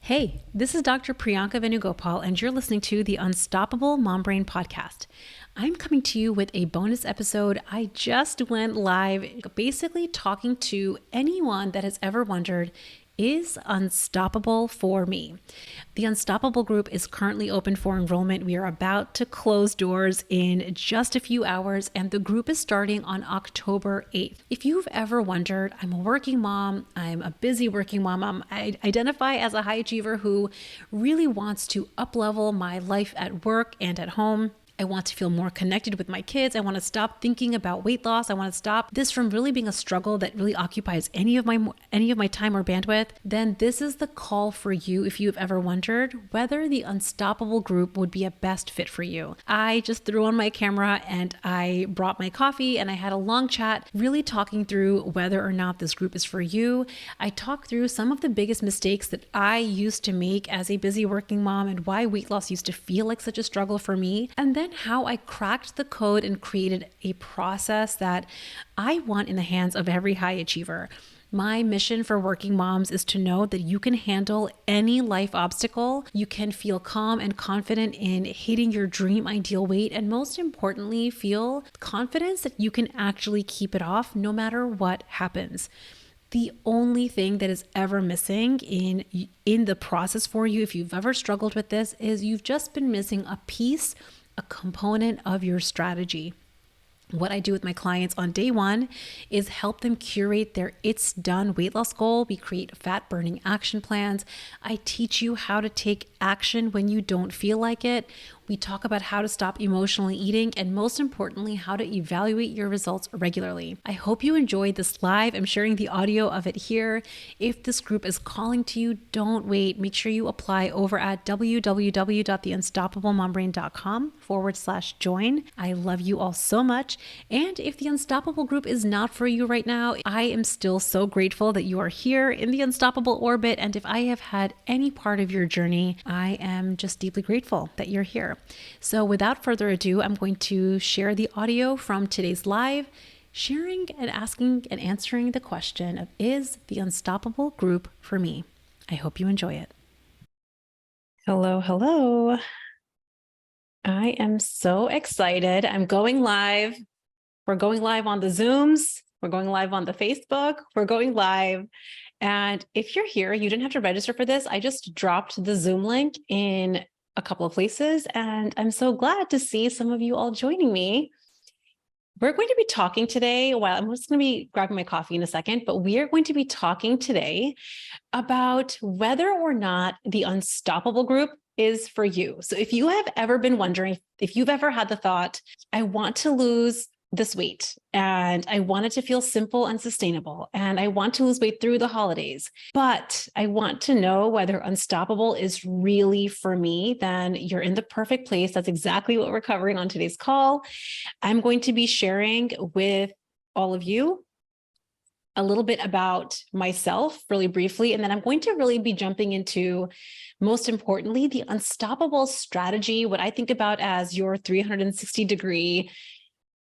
Hey, this is Dr. Priyanka Venugopal, and you're listening to the Unstoppable Mom Brain Podcast. I'm coming to you with a bonus episode. I just went live, basically talking to anyone that has ever wondered, is Unstoppable for me? The Unstoppable group is currently open for enrollment. We are about to close doors in just a few hours, and the group is starting on October 8th. If you've ever wondered, I'm a working mom, I'm a busy working mom, I identify as a high achiever who really wants to up-level my life at work and at home. I want to feel more connected with my kids. I want to stop thinking about weight loss. I want to stop this from really being a struggle that really occupies any of my time or bandwidth. Then this is the call for you if you've ever wondered whether the Unstoppable group would be a best fit for you. I just threw on my camera and I brought my coffee and I had a long chat really talking through whether or not this group is for you. I talked through some of the biggest mistakes that I used to make as a busy working mom and why weight loss used to feel like such a struggle for me. And then how I cracked the code and created a process that I want in the hands of every high achiever. My mission for working moms is to know that you can handle any life obstacle. You can feel calm and confident in hitting your dream ideal weight, and most importantly, feel confidence that you can actually keep it off no matter what happens. The only thing that is ever missing in the process for you, if you've ever struggled with this, is you've just been missing a piece, a component of your strategy. What I do with my clients on day one is help them curate their it's done weight loss goal. We create fat burning action plans. I teach you how to take action when you don't feel like it. We talk about how to stop emotionally eating and most importantly, how to evaluate your results regularly. I hope you enjoyed this live. I'm sharing the audio of it here. If this group is calling to you, don't wait. Make sure you apply over at www.theunstoppablemombrain.com/join. I love you all so much. And if the Unstoppable group is not for you right now, I am still so grateful that you are here in the Unstoppable orbit. And if I have had any part of your journey, I am just deeply grateful that you're here. So without further ado, I'm going to share the audio from today's live, sharing and asking and answering the question of, is the Unstoppable group for me? I hope you enjoy it. Hello. I am so excited. I'm going live. We're going live on the Zooms. We're going live on the Facebook. We're going live. And if you're here, you didn't have to register for this. I just dropped the Zoom link in a couple of places, and I'm so glad to see some of you all joining me. We're going to be talking today, I'm just going to be grabbing my coffee in a second, but we are going to be talking today about whether or not the Unstoppable group is for you. So if you have ever been wondering, if you've ever had the thought, I want to lose this weight and I want it to feel simple and sustainable, and I want to lose weight through the holidays, but I want to know whether Unstoppable is really for me, then you're in the perfect place. That's exactly what we're covering on today's call. I'm going to be sharing with all of you a little bit about myself really briefly, and then I'm going to really be jumping into, most importantly, the Unstoppable strategy, what I think about as your 360-degree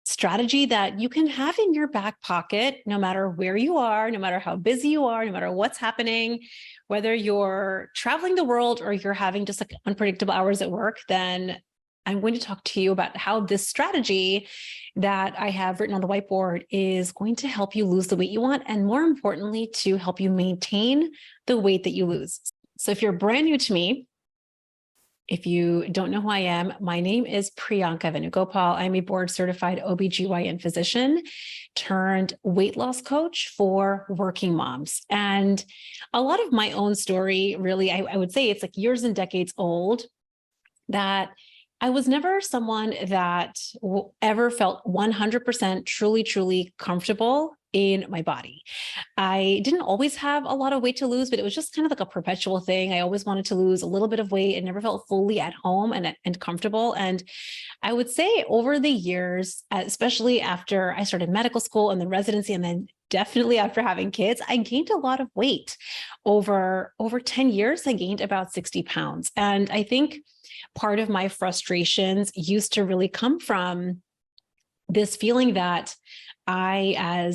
strategy that you can have in your back pocket, no matter where you are, no matter how busy you are, no matter what's happening, whether you're traveling the world or you're having just like unpredictable hours at work, then I'm going to talk to you about how this strategy that I have written on the whiteboard is going to help you lose the weight you want, and more importantly, to help you maintain the weight that you lose. So if you're brand new to me, if you don't know who I am, my name is Priyanka Venugopal. I'm a board certified OBGYN physician turned weight loss coach for working moms. And a lot of my own story, really, I would say it's like years and decades old, that I was never someone that ever felt 100% truly comfortable in my body. I didn't always have a lot of weight to lose, but it was just kind of like a perpetual thing. I always wanted to lose a little bit of weight and never felt fully at home and comfortable. And I would say over the years, especially after I started medical school and then residency, and then definitely after having kids, I gained a lot of weight. Over 10 years, I gained about 60 pounds. And I think part of my frustrations used to really come from this feeling that I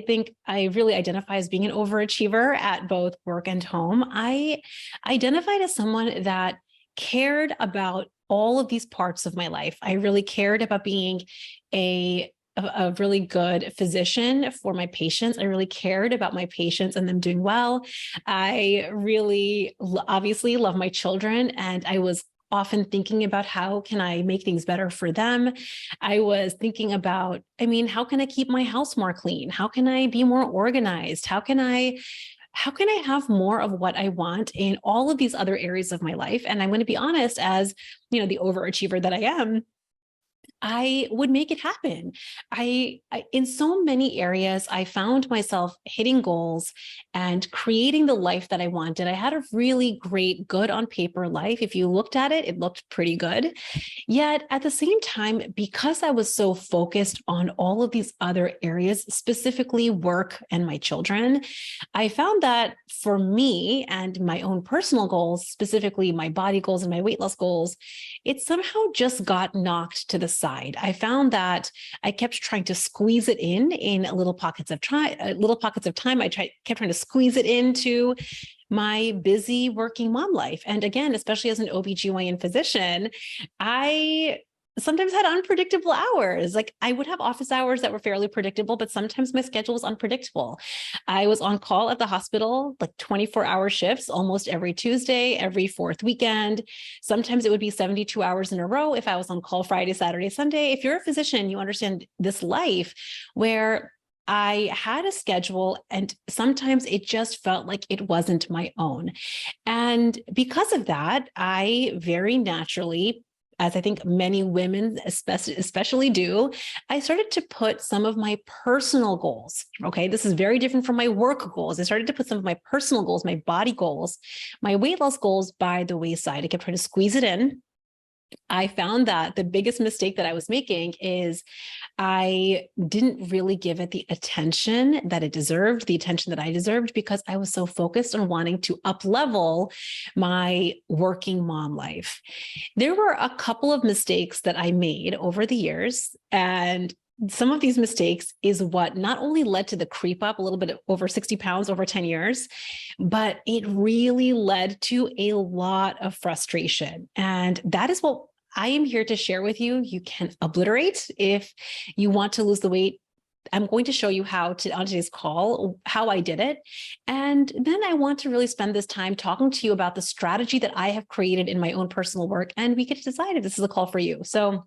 think I really identify as being an overachiever at both work and home. I identified as someone that cared about all of these parts of my life. I really cared about being a really good physician for my patients. I really cared about my patients and them doing well. I really obviously love my children, and I was often thinking about how can I make things better for them. I was thinking about, how can I keep my house more clean? How can I be more organized? How can I have more of what I want in all of these other areas of my life? And I'm going to be honest, as the overachiever that I am, I would make it happen. I in so many areas, I found myself hitting goals and creating the life that I wanted. I had a really great, good on paper life. If you looked at it, it looked pretty good. Yet at the same time, because I was so focused on all of these other areas, specifically work and my children, I found that for me and my own personal goals, specifically my body goals and my weight loss goals, it somehow just got knocked to the side. I found that I kept trying to squeeze it in little pockets of time. I kept trying to squeeze it into my busy working mom life. And again, especially as an OBGYN physician, I sometimes had unpredictable hours. Like I would have office hours that were fairly predictable, but sometimes my schedule was unpredictable. I was on call at the hospital, like 24-hour shifts almost every Tuesday, every fourth weekend. Sometimes it would be 72 hours in a row if I was on call Friday, Saturday, Sunday. If you're a physician, you understand this life where I had a schedule and sometimes it just felt like it wasn't my own. And because of that, I very naturally, as I think many women especially do, I started to put some of my personal goals. Okay, this is very different from my work goals. I started to put some of my personal goals, my body goals, my weight loss goals by the wayside. I kept trying to squeeze it in. I found that the biggest mistake that I was making is I didn't really give it the attention that it deserved, the attention that I deserved, because I was so focused on wanting to up-level my working mom life. There were a couple of mistakes that I made over the years, and some of these mistakes is what not only led to the creep up a little bit over 60 pounds over 10 years, but it really led to a lot of frustration. And that is what I am here to share with you. You can obliterate if you want to lose the weight. I'm going to show you on today's call, how I did it. And then I want to really spend this time talking to you about the strategy that I have created in my own personal work. And we get to decide if this is a call for you. So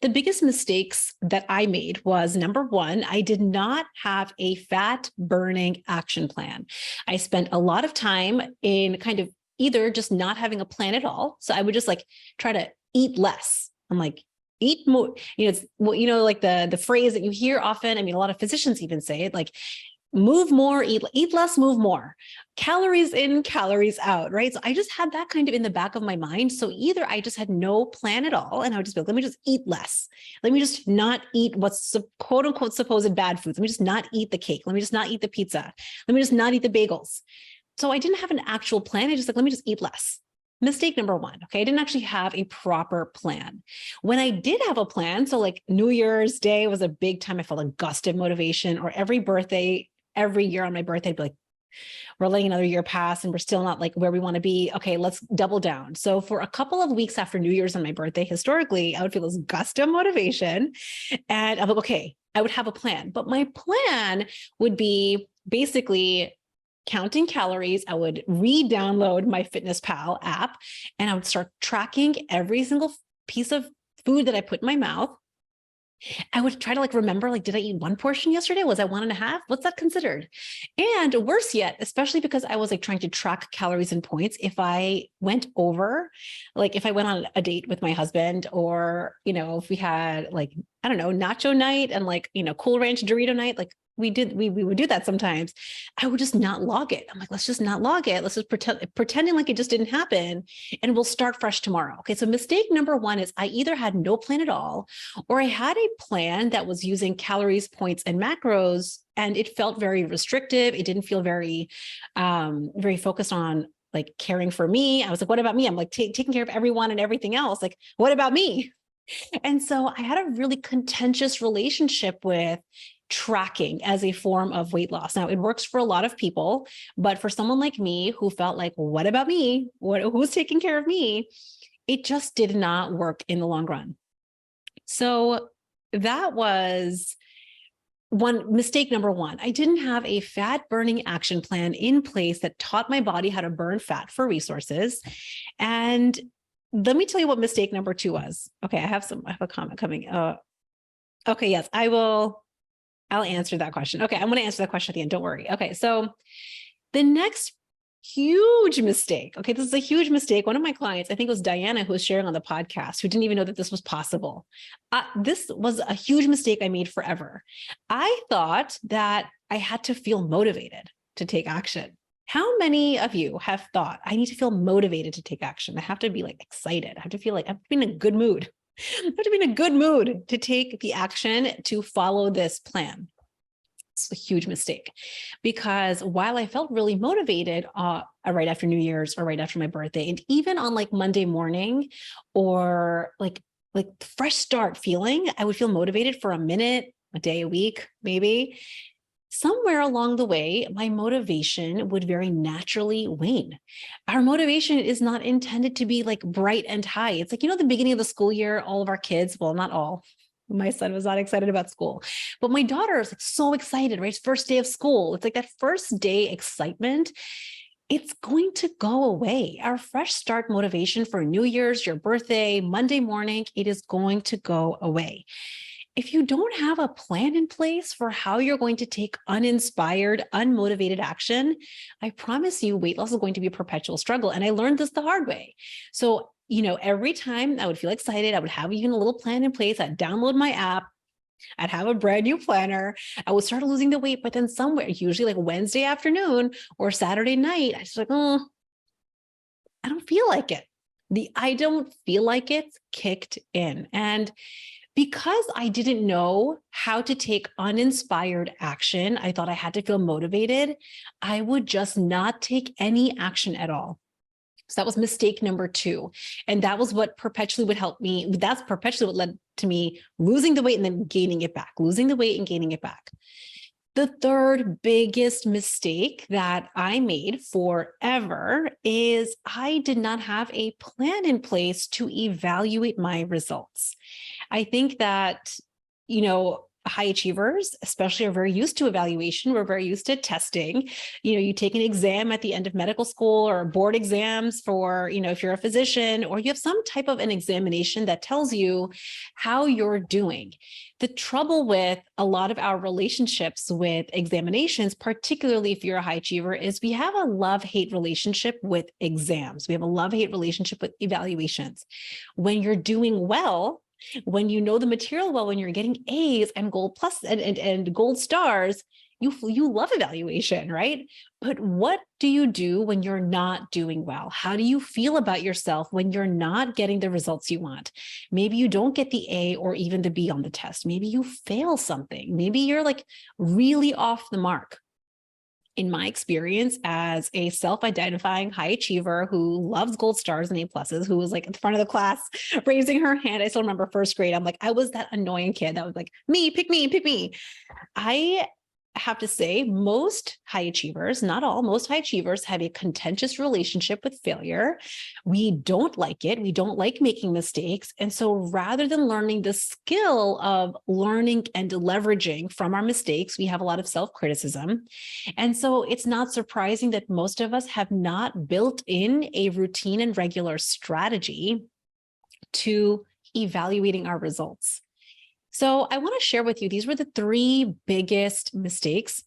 the biggest mistakes that I made was, number one, I did not have a fat burning action plan. I spent a lot of time in kind of either just not having a plan at all. So I would just like try to eat less. I'm like, eat more, it's like the phrase that you hear often. A lot of physicians even say it, like, move more, eat less, move more. Calories in, calories out, right? So I just had that kind of in the back of my mind. So either I just had no plan at all, and I would just be like, let me just eat less. Let me just not eat what's quote unquote supposed bad foods. Let me just not eat the cake. Let me just not eat the pizza. Let me just not eat the bagels. So I didn't have an actual plan. I just like, let me just eat less. Mistake number one. Okay. I didn't actually have a proper plan. When I did have a plan, so like New Year's Day was a big time. I felt a gust of motivation, or every year on my birthday, I'd be like, we're letting another year pass and we're still not like where we want to be. Okay, let's double down. So for a couple of weeks after New Year's on my birthday, historically, I would feel this gust of motivation. And I'm like, okay, I would have a plan. But my plan would be basically counting calories. I would re-download my FitnessPal app and I would start tracking every single piece of food that I put in my mouth. I would try to remember, did I eat one portion yesterday? Was I 1.5? What's that considered? And worse yet, especially because I was trying to track calories and points, if I went over, if I went on a date with my husband, or, if we had I don't know, nacho night and Cool Ranch Dorito night, we would do that sometimes. I would just not log it. I'm like, let's just not log it. Let's just pretending like it just didn't happen, and we'll start fresh tomorrow. Okay. So mistake number one is I either had no plan at all, or I had a plan that was using calories, points, and macros, and it felt very restrictive. It didn't feel very, very focused on caring for me. I was like, what about me? I'm taking care of everyone and everything else. What about me? And so I had a really contentious relationship with tracking as a form of weight loss. Now, it works for a lot of people, but for someone like me who felt like, what about me? Who's taking care of me? It just did not work in the long run. So that was mistake number one. I didn't have a fat burning action plan in place that taught my body how to burn fat for resources. And let me tell you what mistake number two was. Okay, I have a comment coming. Okay, yes, I'll answer that question. Okay, I'm going to answer that question at the end. Don't worry. Okay, so the next huge mistake. Okay, this is a huge mistake. One of my clients, I think it was Diana, who was sharing on the podcast, who didn't even know that this was possible. This was a huge mistake I made forever. I thought that I had to feel motivated to take action. How many of you have thought, I need to feel motivated to take action? I have to be like excited. I have to feel like I'm in a good mood. I have to be in a good mood to take the action to follow this plan. It's a huge mistake, because while I felt really motivated right after New Year's or right after my birthday, and even on like Monday morning or like fresh start feeling, I would feel motivated for a minute, a day, a week, maybe. Somewhere along the way, my motivation would very naturally wane. Our motivation is not intended to be like bright and high. It's like, the beginning of the school year, all of our kids, well, not all. My son was not excited about school, but my daughter is like so excited, right? It's first day of school. It's like that first day excitement. It's going to go away. Our fresh start motivation for New Year's, your birthday, Monday morning, it is going to go away. If you don't have a plan in place for how you're going to take uninspired, unmotivated action, I promise you weight loss is going to be a perpetual struggle. And I learned this the hard way. So, every time I would feel excited, I would have even a little plan in place. I'd download my app. I'd have a brand new planner. I would start losing the weight, but then somewhere, usually like Wednesday afternoon or Saturday night, I was like, oh, I don't feel like it. The I don't feel like it kicked in. And because I didn't know how to take uninspired action, I thought I had to feel motivated. I would just not take any action at all. So that was mistake number two. And that was what perpetually would help me. That's perpetually what led to me losing the weight and then gaining it back, losing the weight and gaining it back. The third biggest mistake that I made forever is I did not have a plan in place to evaluate my results. I think that, high achievers especially are very used to evaluation. We're very used to testing. You take an exam at the end of medical school or board exams for, if you're a physician, or you have some type of an examination that tells you how you're doing. The trouble with a lot of our relationships with examinations, particularly if you're a high achiever, is we have a love-hate relationship with exams. We have a love-hate relationship with evaluations. When you're doing well, when you know the material well, when you're getting A's and gold plus and gold stars, you love evaluation, right? But what do you do when you're not doing well? How do you feel about yourself when you're not getting the results you want? Maybe you don't get the A or even the B on the test. Maybe you fail something. Maybe you're like really off the mark. In my experience as a self-identifying high achiever who loves gold stars and A pluses, who was like at the front of the class raising her hand. I still remember first grade. I'm like, I was that annoying kid that was like, me, pick me, pick me. I have to say most high achievers, not all, most high achievers have a contentious relationship with failure. We don't like it. We don't like making mistakes. And so rather than learning the skill of learning and leveraging from our mistakes, we have a lot of self-criticism. And so it's not surprising that most of us have not built in a routine and regular strategy to evaluating our results. So I want to share with you, these were the three biggest mistakes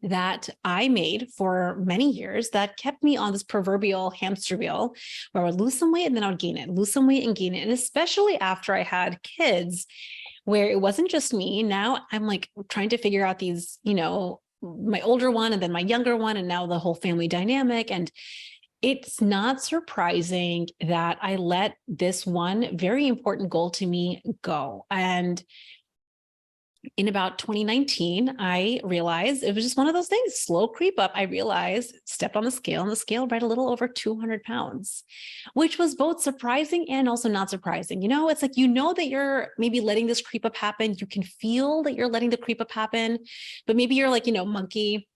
that I made for many years that kept me on this proverbial hamster wheel where I would lose some weight and then I would gain it, lose some weight and gain it. And especially after I had kids, where it wasn't just me. Now I'm like trying to figure out these, my older one and then my younger one, and now the whole family dynamic. And it's not surprising that I let this one very important goal to me go. And in about 2019, I realized it was just one of those things, slow creep up. I realized, stepped on the scale, and the scale read a little over 200 pounds, which was both surprising and also not surprising. It's like, that you're maybe letting this creep up happen. You can feel that you're letting the creep up happen, but maybe you're like, monkey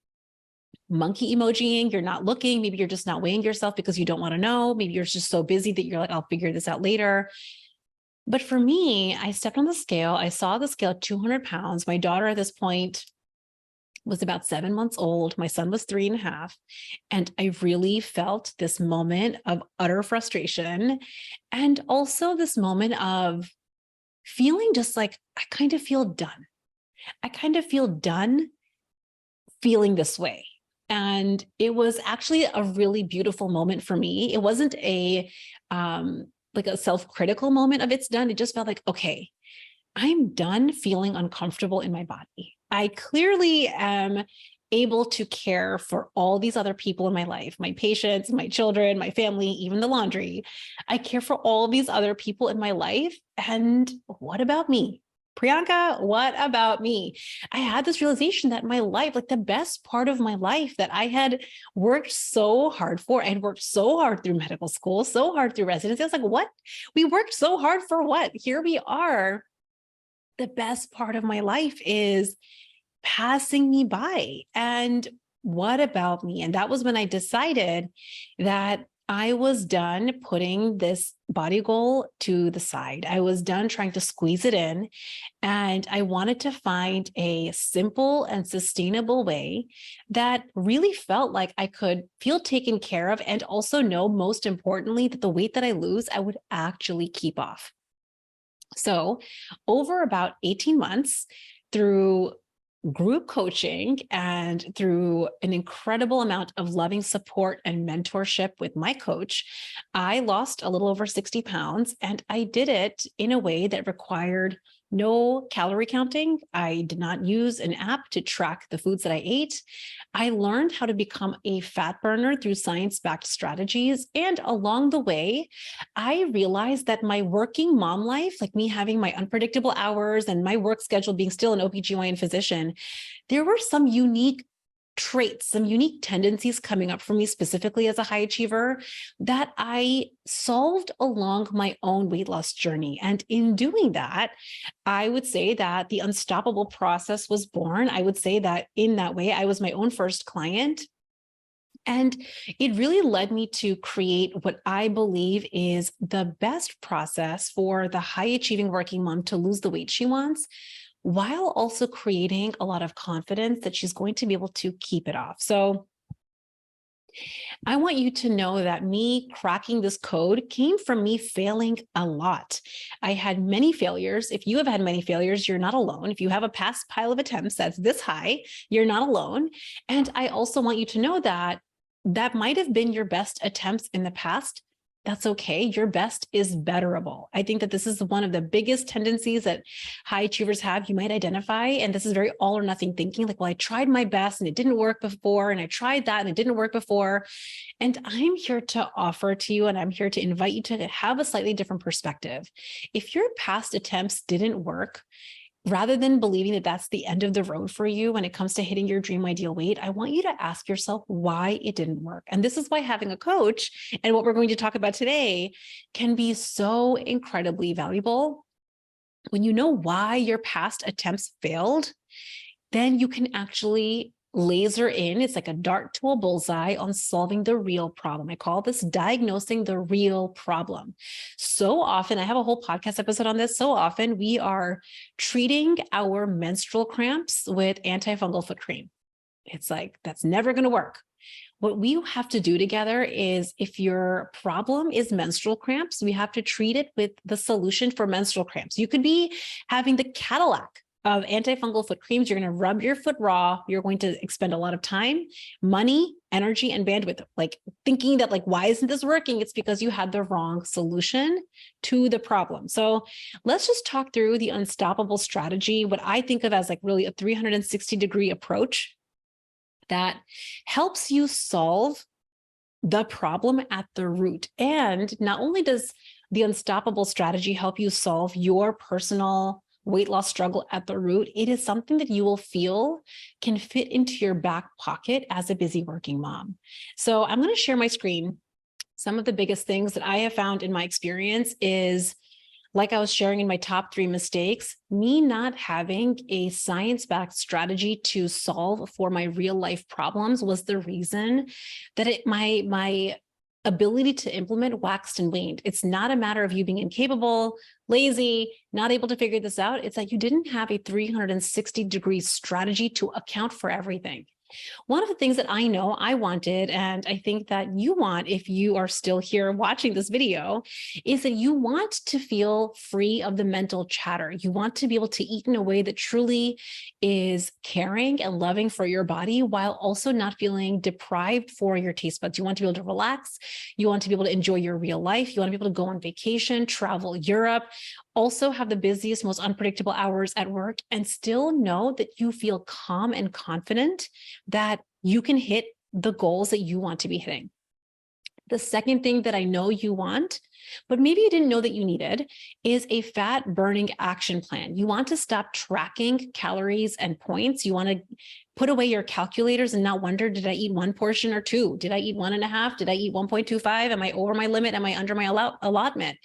emojiing, you're not looking. Maybe you're just not weighing yourself because you don't want to know. Maybe you're just so busy that you're like, I'll figure this out later. But for me, I stepped on the scale. I saw the scale at 200 pounds. My daughter at this point was about 7 months old. My son was 3.5. And I really felt this moment of utter frustration. And also this moment of feeling just like, I kind of feel done. I kind of feel done feeling this way. And it was actually a really beautiful moment for me. It wasn't like a self-critical moment of it's done. It just felt like, okay, I'm done feeling uncomfortable in my body. I clearly am able to care for all these other people in my life, my patients, my children, my family, even the laundry. I care for all these other people in my life. And what about me? Priyanka, what about me? I had this realization that my life, like the best part of my life that I had worked so hard for, I had worked so hard through medical school, so hard through residency. I was like, what? We worked so hard for what? Here we are. The best part of my life is passing me by. And what about me? And that was when I decided that I was done putting this body goal to the side. I was done trying to squeeze it in. And I wanted to find a simple and sustainable way that really felt like I could feel taken care of and also know, most importantly, that the weight that I lose, I would actually keep off. So over about 18 months, through group coaching and through an incredible amount of loving support and mentorship with my coach, I lost a little over 60 pounds. And I did it in a way that required no calorie counting. I did not use an app to track the foods that I ate. I learned how to become a fat burner through science-backed strategies. And along the way, I realized that my working mom life, like me having my unpredictable hours and my work schedule being still an OBGYN physician, there were some unique traits, some unique tendencies coming up for me specifically as a high achiever that I solved along my own weight loss journey. And in doing that, I would say that the Unstoppable process was born. I would say that in that way, I was my own first client. And it really led me to create what I believe is the best process for the high achieving working mom to lose the weight she wants, while also creating a lot of confidence that she's going to be able to keep it off. So I want you to know that me cracking this code came from me failing a lot. I had many failures. If you have had many failures, you're not alone. If you have a past pile of attempts that's this high, you're not alone. And I also want you to know that that might have been your best attempts in the past. That's okay. Your best is betterable. I think that this is one of the biggest tendencies that high achievers have. You might identify, and this is very all or nothing thinking, like, well, I tried my best and it didn't work before, and I tried that and it didn't work before. And I'm here to offer to you, and I'm here to invite you to have a slightly different perspective. If your past attempts didn't work, rather than believing that that's the end of the road for you when it comes to hitting your dream ideal weight, I want you to ask yourself why it didn't work. And this is why having a coach and what we're going to talk about today can be so incredibly valuable. When you know why your past attempts failed, then you can actually laser in. It's like a dart to a bullseye on solving the real problem. I call this diagnosing the real problem. So often, I have a whole podcast episode on this. So often we are treating our menstrual cramps with antifungal foot cream. It's like, that's never going to work. What we have to do together is, if your problem is menstrual cramps, we have to treat it with the solution for menstrual cramps. You could be having the Cadillac of antifungal foot creams. You're going to rub your foot raw. You're going to expend a lot of time, money, energy, and bandwidth, like thinking that, like, why isn't this working? It's because you had the wrong solution to the problem. So let's just talk through the Unstoppable strategy, what I think of as like really a 360-degree approach that helps you solve the problem at the root. And not only does the Unstoppable strategy help you solve your personal weight loss struggle at the root. It is something that you will feel can fit into your back pocket as a busy working mom. So I'm going to share my screen. Some of the biggest things that I have found in my experience is, like I was sharing in my top 3 mistakes, me not having a science-backed strategy to solve for my real life problems was the reason that my ability to implement waxed and waned. It's not a matter of you being incapable, lazy, not able to figure this out. It's that you didn't have a 360-degree strategy to account for everything. One of the things that I know I wanted, and I think that you want if you are still here watching this video, is that you want to feel free of the mental chatter. You want to be able to eat in a way that truly is caring and loving for your body while also not feeling deprived for your taste buds. You want to be able to relax. You want to be able to enjoy your real life. You want to be able to go on vacation, travel Europe, also have the busiest, most unpredictable hours at work, and still know that you feel calm and confident that you can hit the goals that you want to be hitting. The second thing that I know you want, but maybe you didn't know that you needed, is a fat burning action plan. You want to stop tracking calories and points. You want to put away your calculators and not wonder, did I eat 1 portion or 2? Did I eat 1.5? Did I eat 1.25? Am I over my limit? Am I under my allotment?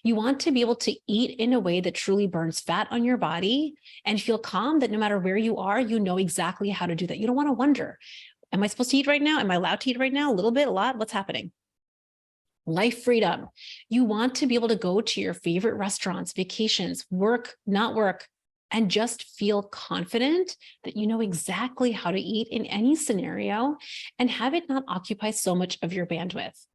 You want to be able to eat in a way that truly burns fat on your body and feel calm that no matter where you are, you know exactly how to do that. You don't want to wonder, am I supposed to eat right now? Am I allowed to eat right now? A little bit, a lot? What's happening? Life freedom. You want to be able to go to your favorite restaurants, vacations, work, not work, and just feel confident that you know exactly how to eat in any scenario and have it not occupy so much of your bandwidth.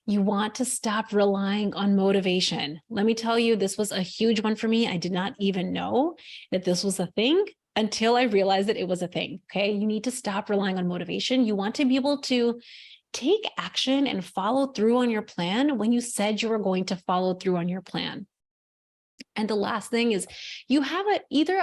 You want to stop relying on motivation. Let me tell you, this was a huge one for me. I did not even know that this was a thing until I realized that it was a thing. Okay. You need to stop relying on motivation. You want to be able to take action and follow through on your plan when you said you were going to follow through on your plan. And the last thing is you have either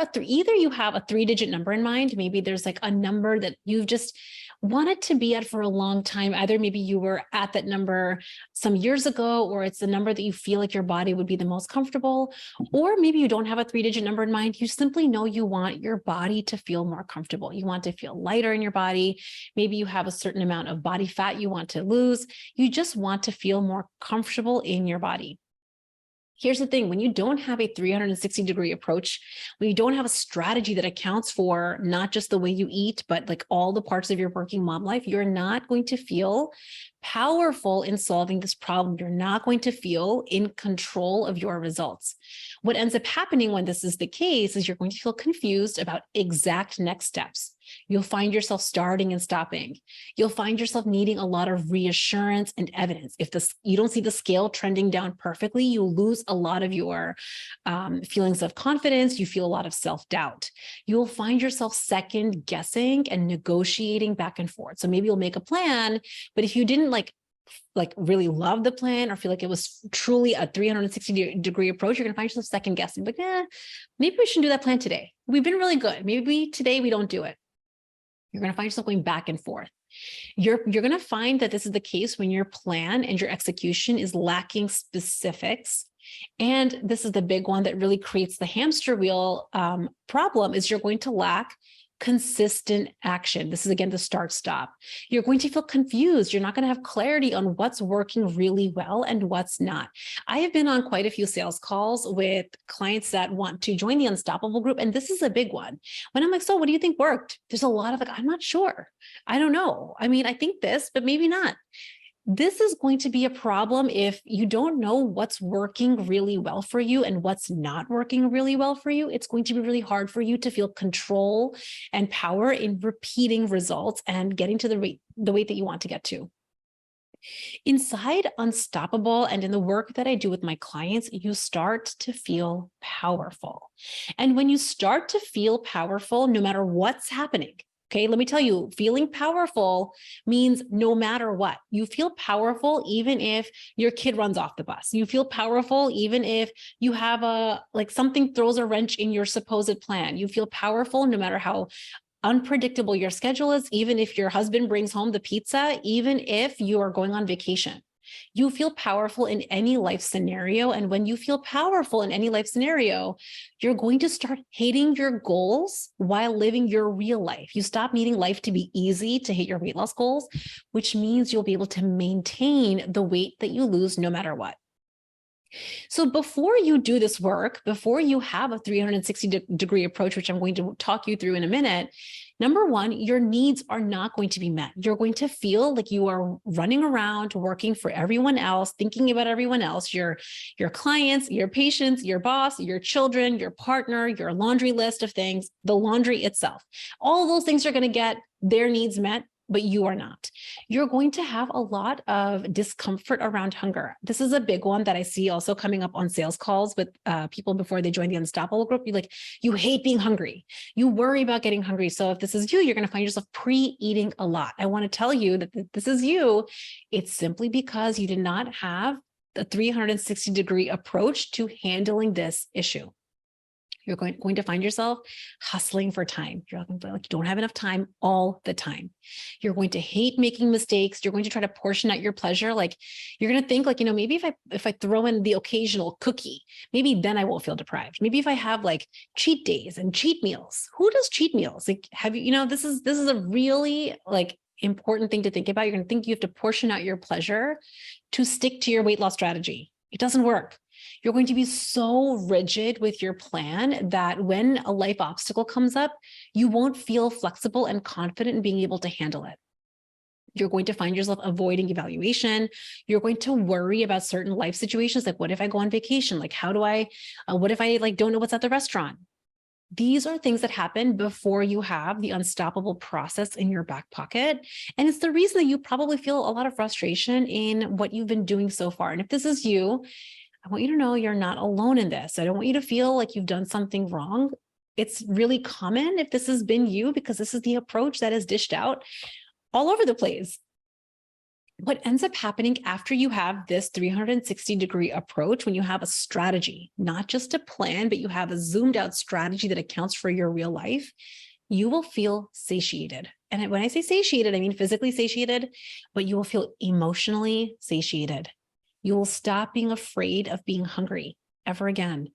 you have a 3-digit number in mind. Maybe there's like a number that you've just wanted to be at for a long time. Either maybe you were at that number some years ago, or it's the number that you feel like your body would be the most comfortable, or maybe you don't have a 3-digit number in mind. You simply know you want your body to feel more comfortable. You want to feel lighter in your body. Maybe you have a certain amount of body fat you want to lose. You just want to feel more comfortable in your body. Here's the thing, when you don't have a 360-degree approach, when you don't have a strategy that accounts for not just the way you eat, but like all the parts of your working mom life, you're not going to feel powerful in solving this problem. You're not going to feel in control of your results. What ends up happening when this is the case is you're going to feel confused about exact next steps. You'll find yourself starting and stopping. You'll find yourself needing a lot of reassurance and evidence. If you don't see the scale trending down perfectly, you lose a lot of your feelings of confidence. You feel a lot of self-doubt. You'll find yourself second guessing and negotiating back and forth. So maybe you'll make a plan, but if you didn't like really love the plan or feel like it was truly a 360-degree approach, you're going to find yourself second guessing. But maybe we shouldn't do that plan today. We've been really good. Maybe today we don't do it. You're going to find yourself going back and forth. You're going to find that this is the case when your plan and your execution is lacking specifics. And this is the big one that really creates the hamster wheel problem, is you're going to lack consistent action. This is, again, the start stop. You're going to feel confused. You're not going to have clarity on what's working really well and what's not. I have been on quite a few sales calls with clients that want to join the Unstoppable group. And this is a big one. When I'm like, so what do you think worked? There's a lot of like, I'm not sure. I don't know. I mean, I think this, but maybe not. This is going to be a problem if you don't know what's working really well for you and what's not working really well for you. It's going to be really hard for you to feel control and power in repeating results and getting to the weight that you want to get to. Inside Unstoppable and in the work that I do with my clients, you start to feel powerful. And when you start to feel powerful, no matter what's happening, okay, let me tell you, feeling powerful means no matter what. You feel powerful even if your kid runs off the bus. You feel powerful even if you have something throws a wrench in your supposed plan. You feel powerful no matter how unpredictable your schedule is, even if your husband brings home the pizza, even if you are going on vacation. You feel powerful in any life scenario. And when you feel powerful in any life scenario, you're going to start hating your goals while living your real life. You stop needing life to be easy to hit your weight loss goals, which means you'll be able to maintain the weight that you lose no matter what. So before you do this work, before you have a 360-degree approach, which I'm going to talk you through in a minute, number one, your needs are not going to be met. You're going to feel like you are running around working for everyone else, thinking about everyone else, your clients, your patients, your boss, your children, your partner, your laundry list of things, the laundry itself. All those things are going to get their needs met, but you are not. You're going to have a lot of discomfort around hunger. This is a big one that I see also coming up on sales calls with people before they join the Unstoppable group. You hate being hungry. You worry about getting hungry. So if this is you, you're going to find yourself pre-eating a lot. I want to tell you that this is you. It's simply because you did not have the 360-degree approach to handling this issue. You're going to find yourself hustling for time. You're going to feel like you don't have enough time all the time. You're going to hate making mistakes. You're going to try to portion out your pleasure. Like you're going to think like, maybe if I throw in the occasional cookie, maybe then I won't feel deprived. Maybe if I have like cheat days and cheat meals. Who does cheat meals? Like this is a really like important thing to think about. You're going to think you have to portion out your pleasure to stick to your weight loss strategy. It doesn't work. You're going to be so rigid with your plan that when a life obstacle comes up, you won't feel flexible and confident in being able to handle it. You're going to find yourself avoiding evaluation. You're going to worry about certain life situations. Like, what if I go on vacation? Like, what if I don't know what's at the restaurant? These are things that happen before you have the Unstoppable process in your back pocket. And it's the reason that you probably feel a lot of frustration in what you've been doing so far. And if this is you, I want you to know you're not alone in this. I don't want you to feel like you've done something wrong. It's really common if this has been you, because this is the approach that is dished out all over the place. What ends up happening after you have this 360-degree approach, when you have a strategy, not just a plan, but you have a zoomed out strategy that accounts for your real life, you will feel satiated. And when I say satiated, I mean physically satiated, but you will feel emotionally satiated. You will stop being afraid of being hungry ever again.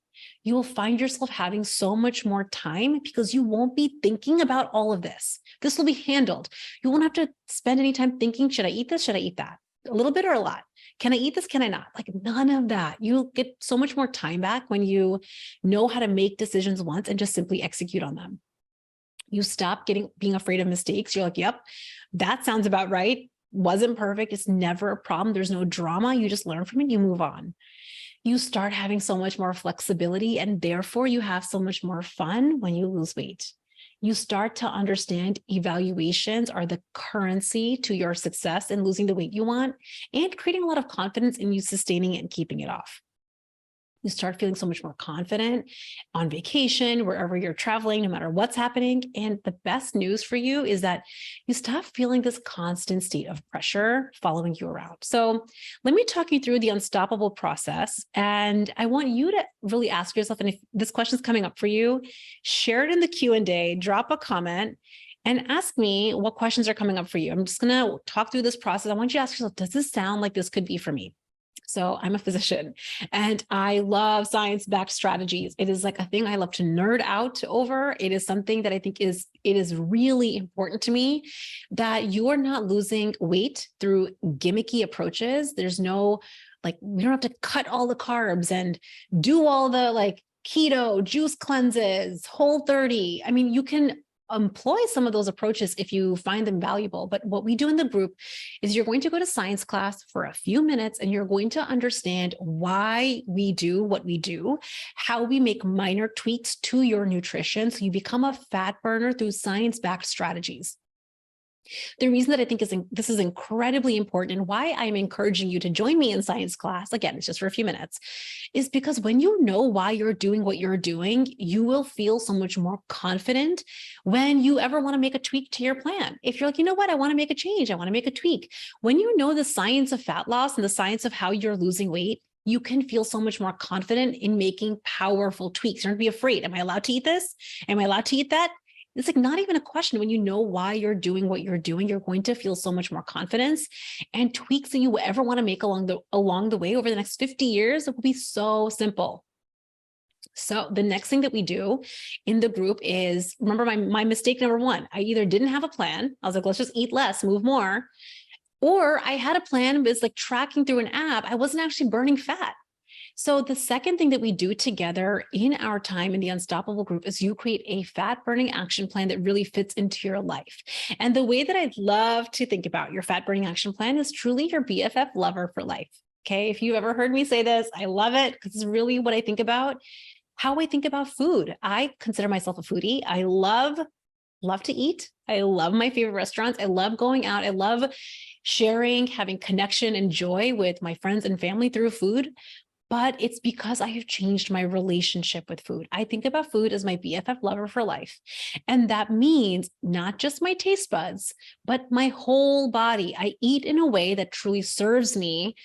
You will find yourself having so much more time because you won't be thinking about all of this. This will be handled. You won't have to spend any time thinking, should I eat this? Should I eat that? A little bit or a lot? Can I eat this? Can I not? Like none of that. You'll get so much more time back when you know how to make decisions once and just simply execute on them. You stop being afraid of mistakes. You're like, yep, that sounds about right. Wasn't perfect. It's never a problem. There's no drama. You just learn from it. You move on. You start having so much more flexibility, and therefore you have so much more fun when you lose weight. You start to understand evaluations are the currency to your success in losing the weight you want and creating a lot of confidence in you sustaining it and keeping it off. You start feeling so much more confident on vacation, wherever you're traveling, no matter what's happening. And the best news for you is that you stop feeling this constant state of pressure following you around. So let me talk you through the Unstoppable process. And I want you to really ask yourself, and if this question is coming up for you, share it in the Q&A, drop a comment, and ask me what questions are coming up for you. I'm just going to talk through this process. I want you to ask yourself, does this sound like this could be for me? So I'm a physician and I love science-backed strategies. It is like a thing I love to nerd out over. It is something that I think it is really important to me that you are not losing weight through gimmicky approaches. There's no, you don't have to cut all the carbs and do all the keto, juice cleanses, Whole30. I mean, you can employ some of those approaches if you find them valuable. But what we do in the group is you're going to go to science class for a few minutes and you're going to understand why we do what we do, how we make minor tweaks to your nutrition so you become a fat burner through science-backed strategies. The reason that I think this is incredibly important and why I'm encouraging you to join me in science class, again, it's just for a few minutes, is because when you know why you're doing what you're doing, you will feel so much more confident when you ever want to make a tweak to your plan. If you're like, you know what, I want to make a change, I want to make a tweak. When you know the science of fat loss and the science of how you're losing weight, you can feel so much more confident in making powerful tweaks. You're not to be afraid. Am I allowed to eat this? Am I allowed to eat that? It's like not even a question. When you know why you're doing what you're doing, you're going to feel so much more confidence, and tweaks that you ever want to make along the way over the next 50 years, it will be so simple. So the next thing that we do in the group is, remember my mistake number one, I either didn't have a plan. I was like, let's just eat less, move more. Or I had a plan, but it's like tracking through an app. I wasn't actually burning fat. So the second thing that we do together in our time in the Unstoppable group is you create a fat burning action plan that really fits into your life. And the way that I'd love to think about your fat burning action plan is truly your BFF lover for life. Okay. If you've ever heard me say this, I love it because it's really what I think about, how I think about food. I consider myself a foodie. I love to eat. I love my favorite restaurants. I love going out. I love sharing, having connection and joy with my friends and family through food. But it's because I have changed my relationship with food. I think about food as my BFF lover for life. And that means not just my taste buds, but my whole body. I eat in a way that truly serves me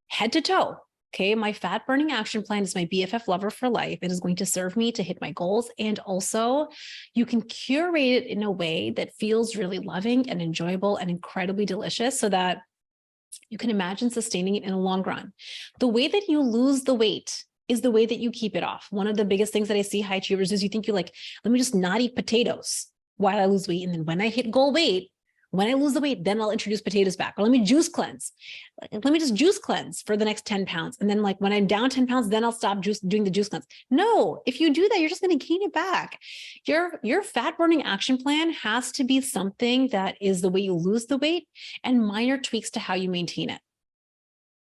head to toe. Okay, my fat burning action plan is my BFF lover for life. It is going to serve me to hit my goals. And also, you can curate it in a way that feels really loving and enjoyable and incredibly delicious so that you can imagine sustaining it in the long run. The way that you lose the weight is the way that you keep it off. One of the biggest things that I see high achievers is you think you're like, let me just not eat potatoes while I lose weight. And then when I hit goal weight, when I lose the weight, then I'll introduce potatoes back. Or let me juice cleanse. Let me just juice cleanse for the next 10 pounds. And then like when I'm down 10 pounds, then I'll stop doing the juice cleanse. No, if you do that, you're just going to gain it back. Your fat burning action plan has to be something that is the way you lose the weight and minor tweaks to how you maintain it.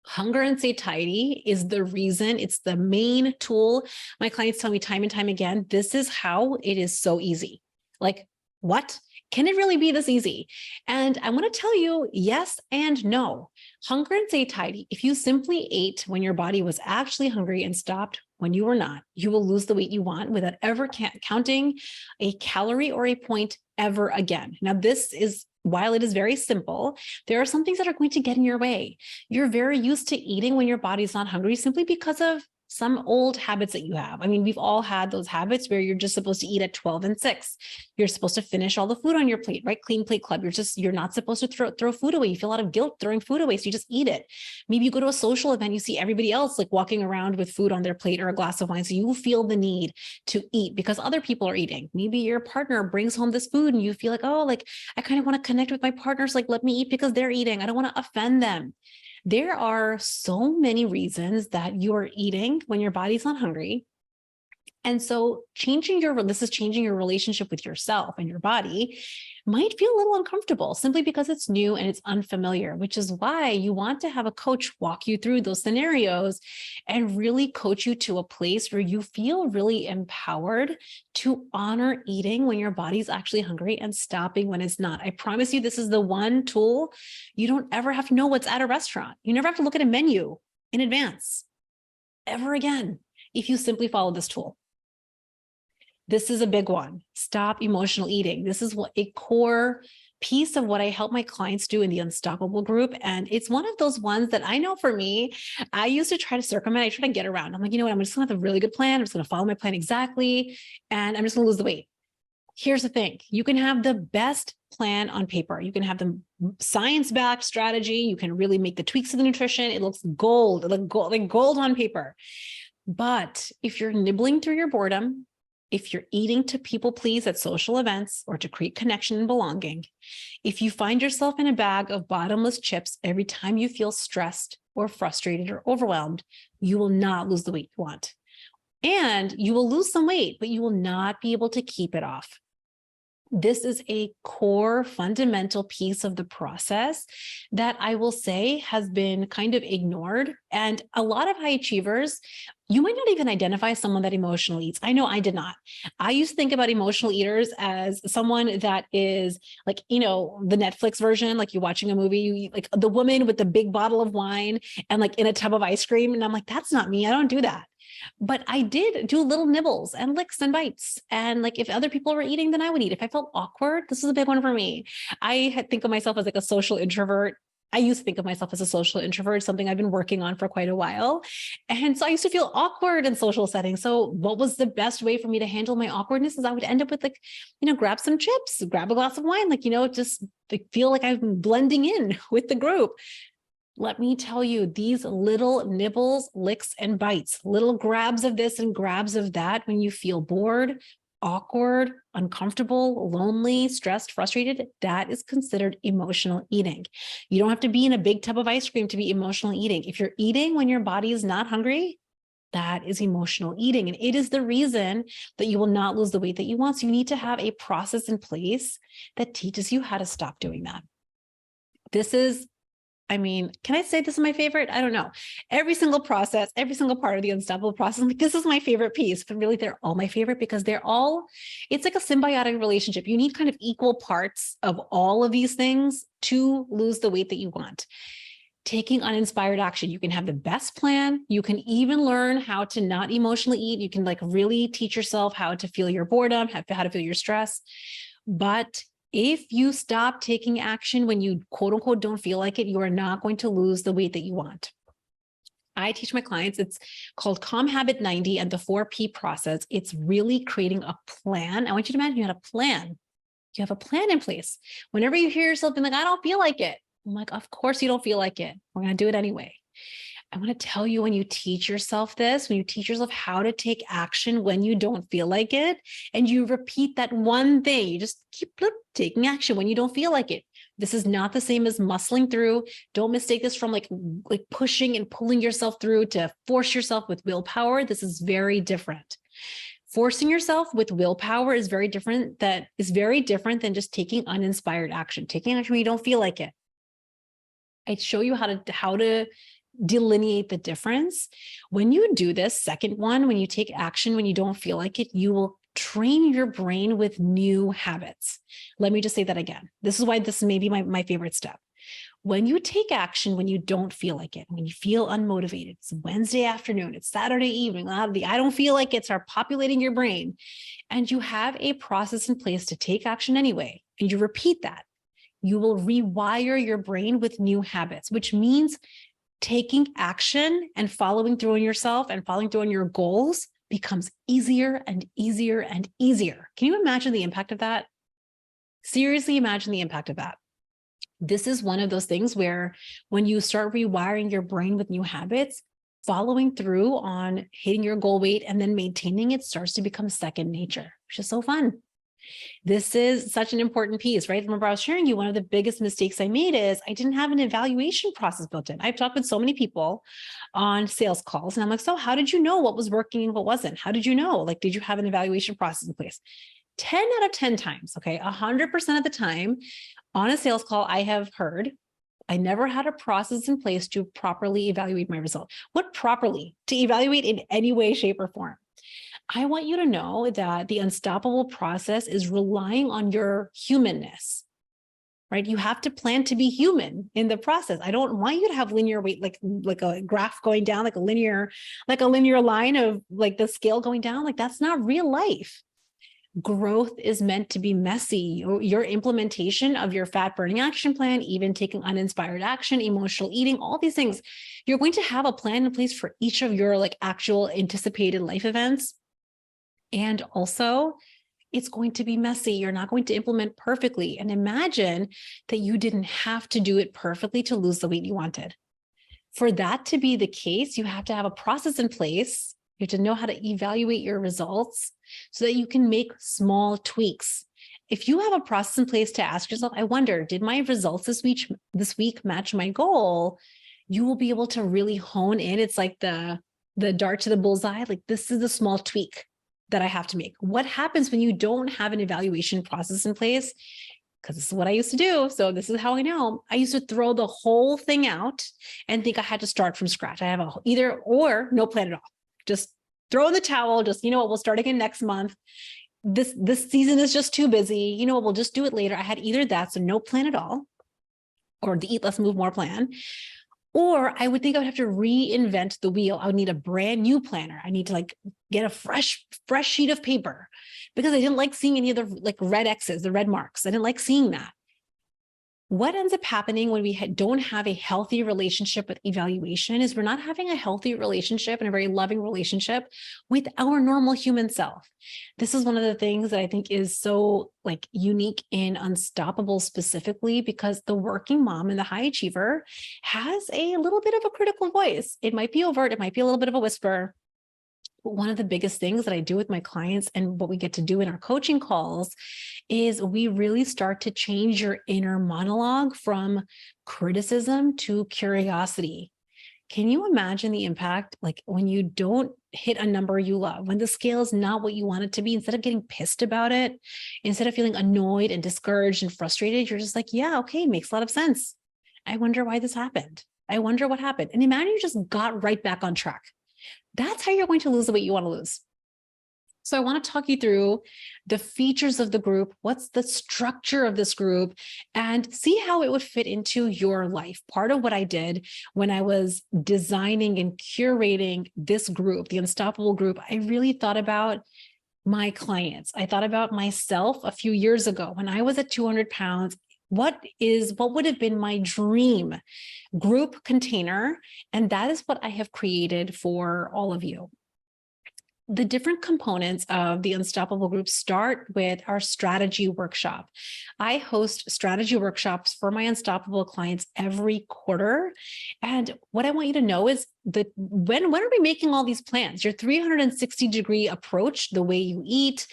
Hunger and satiety is the reason. It's the main tool. My clients tell me time and time again, this is how it is so easy. Like, what? Can it really be this easy? And I want to tell you, yes and no. Hunger and satiety, if you simply ate when your body was actually hungry and stopped when you were not, you will lose the weight you want without ever counting a calorie or a point ever again. Now, this is, while it is very simple, there are some things that are going to get in your way. You're very used to eating when your body's not hungry simply because of some old habits that you have. I mean, we've all had those habits where you're just supposed to eat at 12 and 6. You're supposed to finish all the food on your plate, right? Clean plate club. You're not supposed to throw food away. You feel a lot of guilt throwing food away. So you just eat it. Maybe you go to a social event, you see everybody else like walking around with food on their plate or a glass of wine. So you feel the need to eat because other people are eating. Maybe your partner brings home this food and you feel like, oh, like I kind of want to connect with my partners. Like, let me eat because they're eating. I don't want to offend them. There are so many reasons that you are eating when your body's not hungry. And so changing your relationship with yourself and your body might feel a little uncomfortable simply because it's new and it's unfamiliar, which is why you want to have a coach walk you through those scenarios and really coach you to a place where you feel really empowered to honor eating when your body's actually hungry and stopping when it's not. I promise you, this is the one tool you don't ever have to know what's at a restaurant. You never have to look at a menu in advance ever again if you simply follow this tool. This is a big one. Stop emotional eating. This is what a core piece of what I help my clients do in the Unstoppable group. And it's one of those ones that I know for me, I used to try to circumvent. I try to get around. I'm like, you know what? I'm just going to have a really good plan. I'm just going to follow my plan exactly. And I'm just going to lose the weight. Here's the thing. You can have the best plan on paper. You can have the science-backed strategy. You can really make the tweaks to the nutrition. It looks gold, like gold on paper. But if you're nibbling through your boredom, if you're eating to people please at social events or to create connection and belonging, if you find yourself in a bag of bottomless chips every time you feel stressed or frustrated or overwhelmed, you will not lose the weight you want. And you will lose some weight, but you will not be able to keep it off. This is a core fundamental piece of the process that I will say has been kind of ignored. And a lot of high achievers, you might not even identify someone that emotionally eats. I know I did not. I used to think about emotional eaters as someone that is like, you know, the Netflix version, like you're watching a movie, you like the woman with the big bottle of wine and like in a tub of ice cream. And I'm like, that's not me. I don't do that. But I did do little nibbles and licks and bites. And like, if other people were eating, then I would eat. If I felt awkward, this is a big one for me. I think of myself as like a social introvert. I used to think of myself as a social introvert, something I've been working on for quite a while. And so I used to feel awkward in social settings. So what was the best way for me to handle my awkwardness is I would end up with like, grab some chips, grab a glass of wine, just like feel like I'm blending in with the group. Let me tell you, these little nibbles, licks, and bites, little grabs of this and grabs of that when you feel bored, awkward, uncomfortable, lonely, stressed, frustrated, that is considered emotional eating. You don't have to be in a big tub of ice cream to be emotional eating. If you're eating when your body is not hungry, that is emotional eating. And it is the reason that you will not lose the weight that you want. So you need to have a process in place that teaches you how to stop doing that. Can I say this is my favorite? I don't know. Every single process, every single part of the Unstoppable process, I'm like, this is my favorite piece, but really they're all my favorite because it's like a symbiotic relationship. You need kind of equal parts of all of these things to lose the weight that you want. Taking uninspired action. You can have the best plan. You can even learn how to not emotionally eat. You can like really teach yourself how to feel your boredom, how to feel your stress. But if you stop taking action when you quote unquote don't feel like it, you are not going to lose the weight that you want. I teach my clients, it's called Calm Habit 90 and the 4P process. It's really creating a plan. I want you to imagine you had a plan. You have a plan in place. Whenever you hear yourself being like, I don't feel like it. I'm like, of course you don't feel like it. We're going to do it anyway. I want to tell you, when you teach yourself this, when you teach yourself how to take action when you don't feel like it, and you repeat that one thing, you just keep taking action when you don't feel like it. This is not the same as muscling through. Don't mistake this from like pushing and pulling yourself through to force yourself with willpower. This is very different. Forcing yourself with willpower is very different. That is very different than just taking uninspired action. Taking action when you don't feel like it. I show you how to delineate the difference. When you do this second one, when you take action when you don't feel like it, you will train your brain with new habits. Let me just say that again. This is why this may be my favorite step. When you take action when you don't feel like it, when you feel unmotivated, it's Wednesday afternoon, it's Saturday evening, I don't feel like it, start populating your brain, and you have a process in place to take action anyway, and you repeat that, you will rewire your brain with new habits, which means taking action and following through on yourself and following through on your goals becomes easier and easier and easier. Can you imagine the impact of that? Seriously, imagine the impact of that. This is one of those things where when you start rewiring your brain with new habits, following through on hitting your goal weight and then maintaining it starts to become second nature, which is so fun. This is such an important piece, right? Remember, I was sharing you, one of the biggest mistakes I made is I didn't have an evaluation process built in. I've talked with so many people on sales calls and I'm like, so how did you know what was working and what wasn't? How did you know? Like, did you have an evaluation process in place? 10 out of 10 times, okay, 100% of the time on a sales call, I have heard, I never had a process in place to properly evaluate my result. What properly? To evaluate in any way, shape, or form. I want you to know that the Unstoppable process is relying on your humanness, right? You have to plan to be human in the process. I don't want you to have linear weight, like a graph going down, like a linear line of like the scale going down. Like that's not real life. Growth is meant to be messy. Your implementation of your fat burning action plan, even taking uninspired action, emotional eating, all these things, you're going to have a plan in place for each of your like actual anticipated life events. And also, it's going to be messy. You're not going to implement perfectly. And imagine that you didn't have to do it perfectly to lose the weight you wanted. For that to be the case, you have to have a process in place. You have to know how to evaluate your results so that you can make small tweaks. If you have a process in place to ask yourself, I wonder, did my results this week match my goal? You will be able to really hone in. It's like the dart to the bullseye. Like, this is a small tweak that I have to make. What happens when you don't have an evaluation process in place? Because this is what I used to do. So this is how I know. I used to throw the whole thing out and think I had to start from scratch. I have either or no plan at all. Just throw in the towel. Just, you know what, we'll start again next month. This season is just too busy. You know what, we'll just do it later. I had either that, so no plan at all, or the eat less, move more plan. Or I would think I would have to reinvent the wheel. I would need a brand new planner. I need to like get a fresh sheet of paper because I didn't like seeing any of the like red X's, the red marks. I didn't like seeing that. What ends up happening when we don't have a healthy relationship with evaluation is we're not having a healthy relationship and a very loving relationship with our normal human self. This is one of the things that I think is so like unique in Unstoppable specifically, because the working mom and the high achiever has a little bit of a critical voice. It might be overt, it might be a little bit of a whisper. One of the biggest things that I do with my clients and what we get to do in our coaching calls is we really start to change your inner monologue from criticism to curiosity. Can you imagine the impact? Like when you don't hit a number you love, when the scale is not what you want it to be, instead of getting pissed about it, instead of feeling annoyed and discouraged and frustrated, you're just like, yeah, okay, makes a lot of sense. I wonder why this happened. I wonder what happened. And imagine you just got right back on track. That's how you're going to lose the weight you want to lose. So I want to talk you through the features of the group, what's the structure of this group, and see how it would fit into your life. Part of what I did when I was designing and curating this group, the Unstoppable group, I really thought about my clients. I thought about myself a few years ago when I was at 200 pounds. What would have been my dream group container? And that is what I have created for all of you. The different components of the Unstoppable group start with our strategy workshop. I host strategy workshops for my Unstoppable clients every quarter. And what I want you to know is that when are we making all these plans? Your 360-degree approach, the way you eat,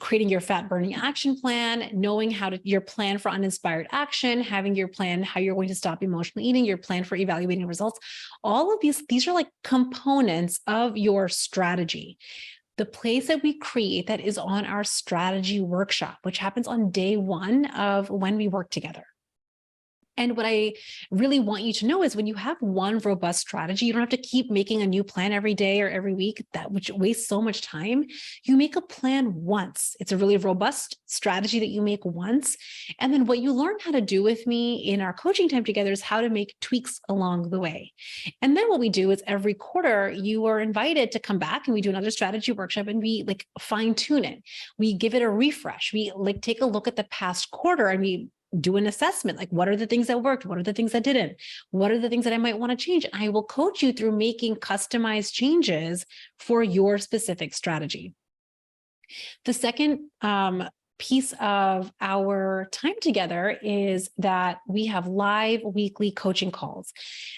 creating your fat burning action plan, knowing your plan for uninspired action, having your plan, how you're going to stop emotional eating, your plan for evaluating results. All of these are like components of your strategy. The place that we create that is on our strategy workshop, which happens on day one of when we work together. And what I really want you to know is when you have one robust strategy, you don't have to keep making a new plan every day or every week, which wastes so much time. You make a plan once. It's a really robust strategy that you make once. And then what you learn how to do with me in our coaching time together is how to make tweaks along the way. And then what we do is every quarter, you are invited to come back and we do another strategy workshop and we like fine tune it. We give it a refresh. We like take a look at the past quarter and we do an assessment, like what are the things that worked? What are the things that didn't? What are the things that I might want to change? And I will coach you through making customized changes for your specific strategy. The second piece of our time together is that we have live weekly coaching calls.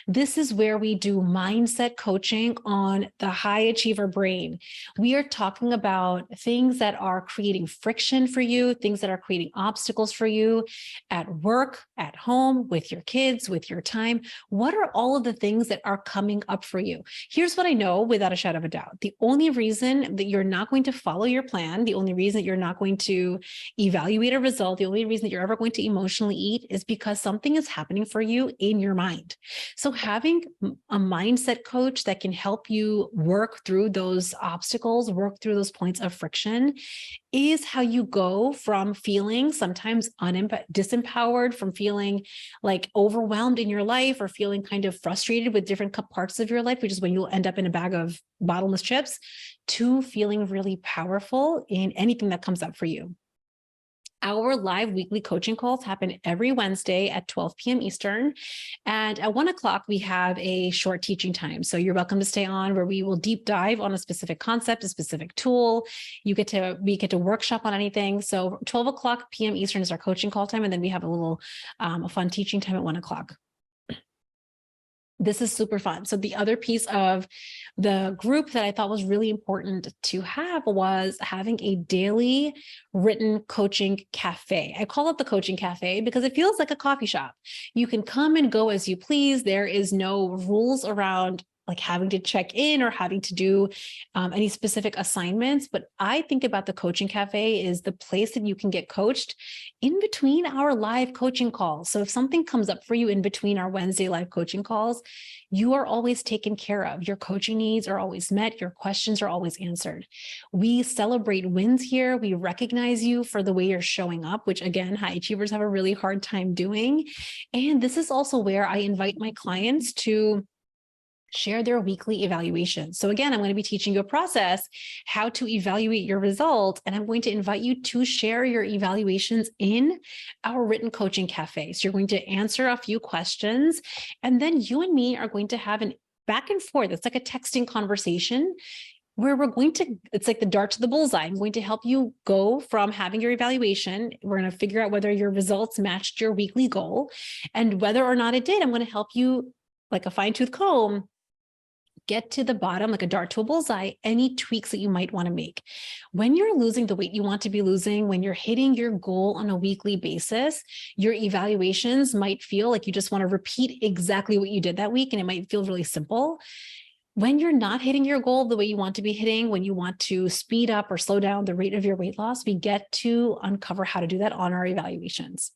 This is where we do mindset coaching on the high achiever brain. We are talking about things that are creating friction for you, things that are creating obstacles for you at work, at home, with your kids, with your time. What are all of the things that are coming up for you? Here's what I know without a shadow of a doubt. The only reason that you're not going to follow your plan, the only reason that you're not going to evaluate a result, the only reason that you're ever going to emotionally eat is because something is happening for you in your mind. So having a mindset coach that can help you work through those obstacles, work through those points of friction is how you go from feeling sometimes disempowered, from feeling like overwhelmed in your life or feeling kind of frustrated with different parts of your life, which is when you'll end up in a bag of bottomless chips, to feeling really powerful in anything that comes up for you. Our live weekly coaching calls happen every Wednesday at 12 p.m. Eastern. And at 1 o'clock, we have a short teaching time. So you're welcome to stay on where we will deep dive on a specific concept, a specific tool. We get to workshop on anything. So 12 o'clock p.m. Eastern is our coaching call time. And then we have a little a fun teaching time at 1 o'clock. This is super fun. So the other piece of the group that I thought was really important to have was having a daily written coaching cafe. I call it the coaching cafe because it feels like a coffee shop. You can come and go as you please. There is no rules around like having to check in or having to do any specific assignments. But I think about the coaching cafe is the place that you can get coached in between our live coaching calls. So if something comes up for you in between our Wednesday live coaching calls, you are always taken care of. Your coaching needs are always met. Your questions are always answered. We celebrate wins here. We recognize you for the way you're showing up, which again, high achievers have a really hard time doing. And this is also where I invite my clients to share their weekly evaluations. So again, I'm going to be teaching you a process, how to evaluate your results. And I'm going to invite you to share your evaluations in our written coaching cafe. So you're going to answer a few questions, and then you and me are going to have an back and forth. It's like a texting conversation where we're going to, it's like the dart to the bullseye. I'm going to help you go from having your evaluation. We're going to figure out whether your results matched your weekly goal, and whether or not it did, I'm going to help you, like a fine-tooth comb, get to the bottom, like a dart to a bullseye, any tweaks that you might want to make. When you're losing the weight you want to be losing, when you're hitting your goal on a weekly basis, your evaluations might feel like you just want to repeat exactly what you did that week, and it might feel really simple. When you're not hitting your goal the way you want to be hitting, when you want to speed up or slow down the rate of your weight loss, we get to uncover how to do that on our evaluations.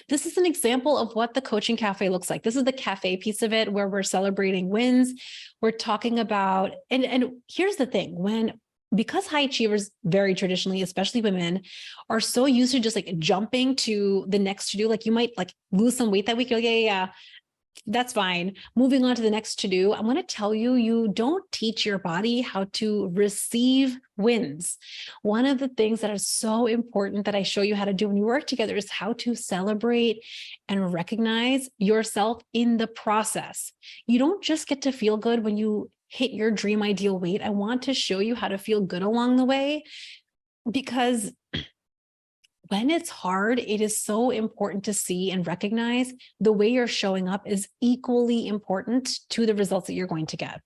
This is an example of what the coaching cafe looks like. This is the cafe piece of it, where we're celebrating wins. We're talking about, and here's the thing, because high achievers very traditionally, especially women, are so used to just like jumping to the next to do, like you might like lose some weight that week. You're like, yeah, that's fine. Moving on to the next to do. I'm going to tell you, you don't teach your body how to receive wins. One of the things that is so important that I show you how to do when we work together is how to celebrate and recognize yourself in the process. You don't just get to feel good when you hit your dream ideal weight. I want to show you how to feel good along the way, because when it's hard, it is so important to see and recognize the way you're showing up is equally important to the results that you're going to get.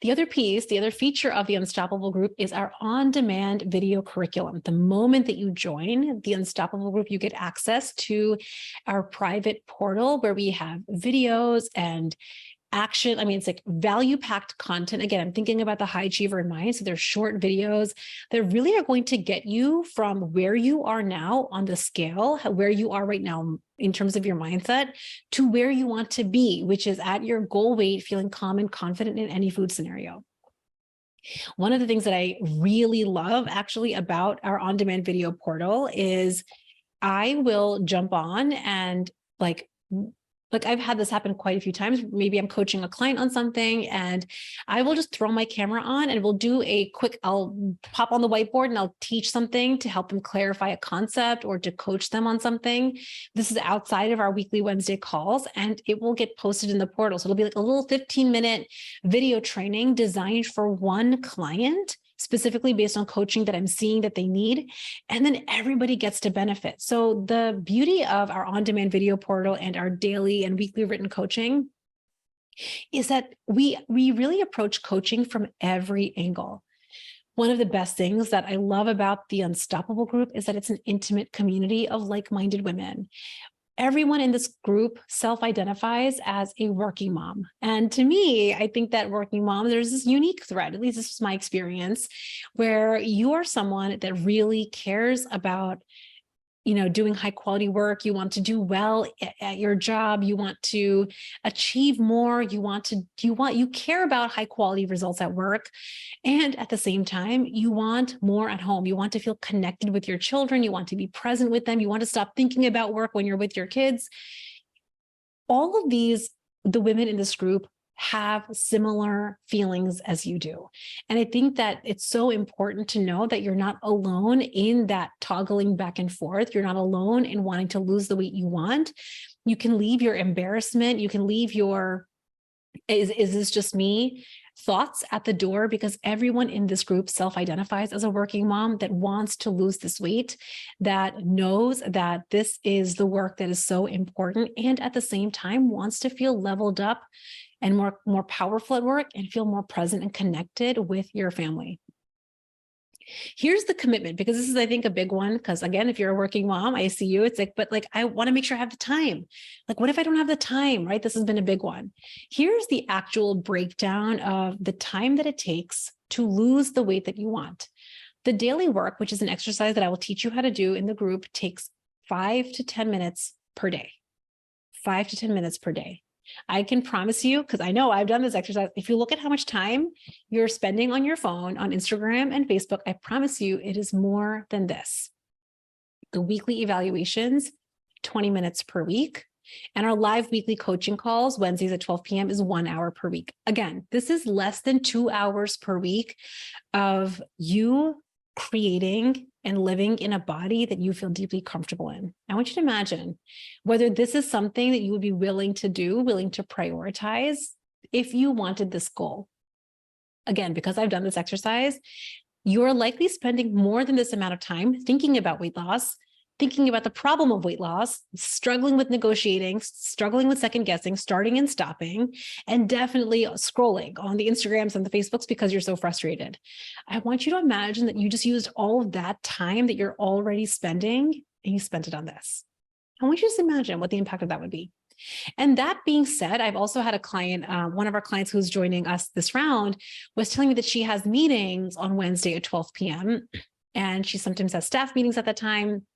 The other piece, the other feature of the Unstoppable Group is our on-demand video curriculum. The moment that you join the Unstoppable Group, you get access to our private portal where we have videos and action. I mean, it's like value-packed content. Again, I'm thinking about the high achiever in mind. So they're short videos that really are going to get you from where you are now on the scale, where you are right now in terms of your mindset, to where you want to be, which is at your goal weight, feeling calm and confident in any food scenario. One of the things that I really love actually about our on-demand video portal is I will jump on and like I've had this happen quite a few times. Maybe I'm coaching a client on something and I will just throw my camera on and we'll do I'll pop on the whiteboard and I'll teach something to help them clarify a concept or to coach them on something. This is outside of our weekly Wednesday calls, and it will get posted in the portal. So it'll be like a little 15-minute video training designed for one client, specifically based on coaching that I'm seeing that they need. And then everybody gets to benefit. So the beauty of our on-demand video portal and our daily and weekly written coaching is that we really approach coaching from every angle. One of the best things that I love about the Unstoppable Group is that it's an intimate community of like-minded women. Everyone in this group self-identifies as a working mom. And to me, I think that working mom, there's this unique thread, at least this is my experience, where you are someone that really cares about, doing high quality work. You want to do well at your job. You want to achieve more. You care about high quality results at work. And at the same time, you want more at home. You want to feel connected with your children. You want to be present with them. You want to stop thinking about work when you're with your kids. All of these, the women in this group have similar feelings as you do. And I think that it's so important to know that you're not alone in that toggling back and forth. You're not alone in wanting to lose the weight you want. You can leave your embarrassment. You can leave your, is this just me? Thoughts at the door, because everyone in this group self-identifies as a working mom that wants to lose this weight, that knows that this is the work that is so important, and at the same time wants to feel leveled up and more powerful at work and feel more present and connected with your family. Here's the commitment, because this is, I think, a big one. Because again, if you're a working mom, I see you, it's like, but like, I want to make sure I have the time. Like, what if I don't have the time, right? This has been a big one. Here's the actual breakdown of the time that it takes to lose the weight that you want. The daily work, which is an exercise that I will teach you how to do in the group, takes 5 to 10 minutes per day. 5 to 10 minutes per day. I can promise you, because I know I've done this exercise, if you look at how much time you're spending on your phone, on Instagram and Facebook, I promise you it is more than this. The weekly evaluations, 20 minutes per week. And our live weekly coaching calls, Wednesdays at 12 p.m., is 1 hour per week. Again, this is less than 2 hours per week of you creating and living in a body that you feel deeply comfortable in. I want you to imagine whether this is something that you would be willing to do, willing to prioritize if you wanted this goal. Again, because I've done this exercise, you're likely spending more than this amount of time thinking about weight loss, thinking about the problem of weight loss, struggling with negotiating, struggling with second guessing, starting and stopping, and definitely scrolling on the Instagrams and the Facebooks because you're so frustrated. I want you to imagine that you just used all of that time that you're already spending and you spent it on this. I want you to just imagine what the impact of that would be. And that being said, I've also had a client, one of our clients who's joining us this round was telling me that she has meetings on Wednesday at 12 p.m. and she sometimes has staff meetings at that time.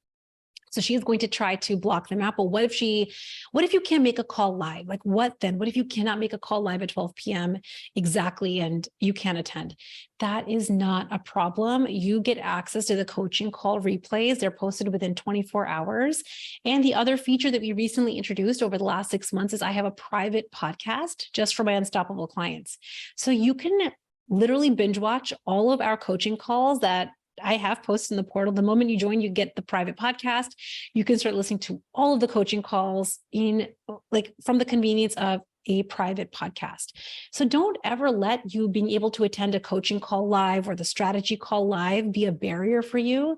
So she is going to try to block them out. But what if you can't make a call live? Like what then? What if you cannot make a call live at 12 p.m. exactly and you can't attend? That is not a problem. You get access to the coaching call replays. They're posted within 24 hours. And the other feature that we recently introduced over the last 6 months is I have a private podcast just for my Unstoppable clients. So you can literally binge watch all of our coaching calls that I have posted in the portal. The moment you join, you get the private podcast. You can start listening to all of the coaching calls from the convenience of a private podcast. So don't ever let you being able to attend a coaching call live or the strategy call live be a barrier for you.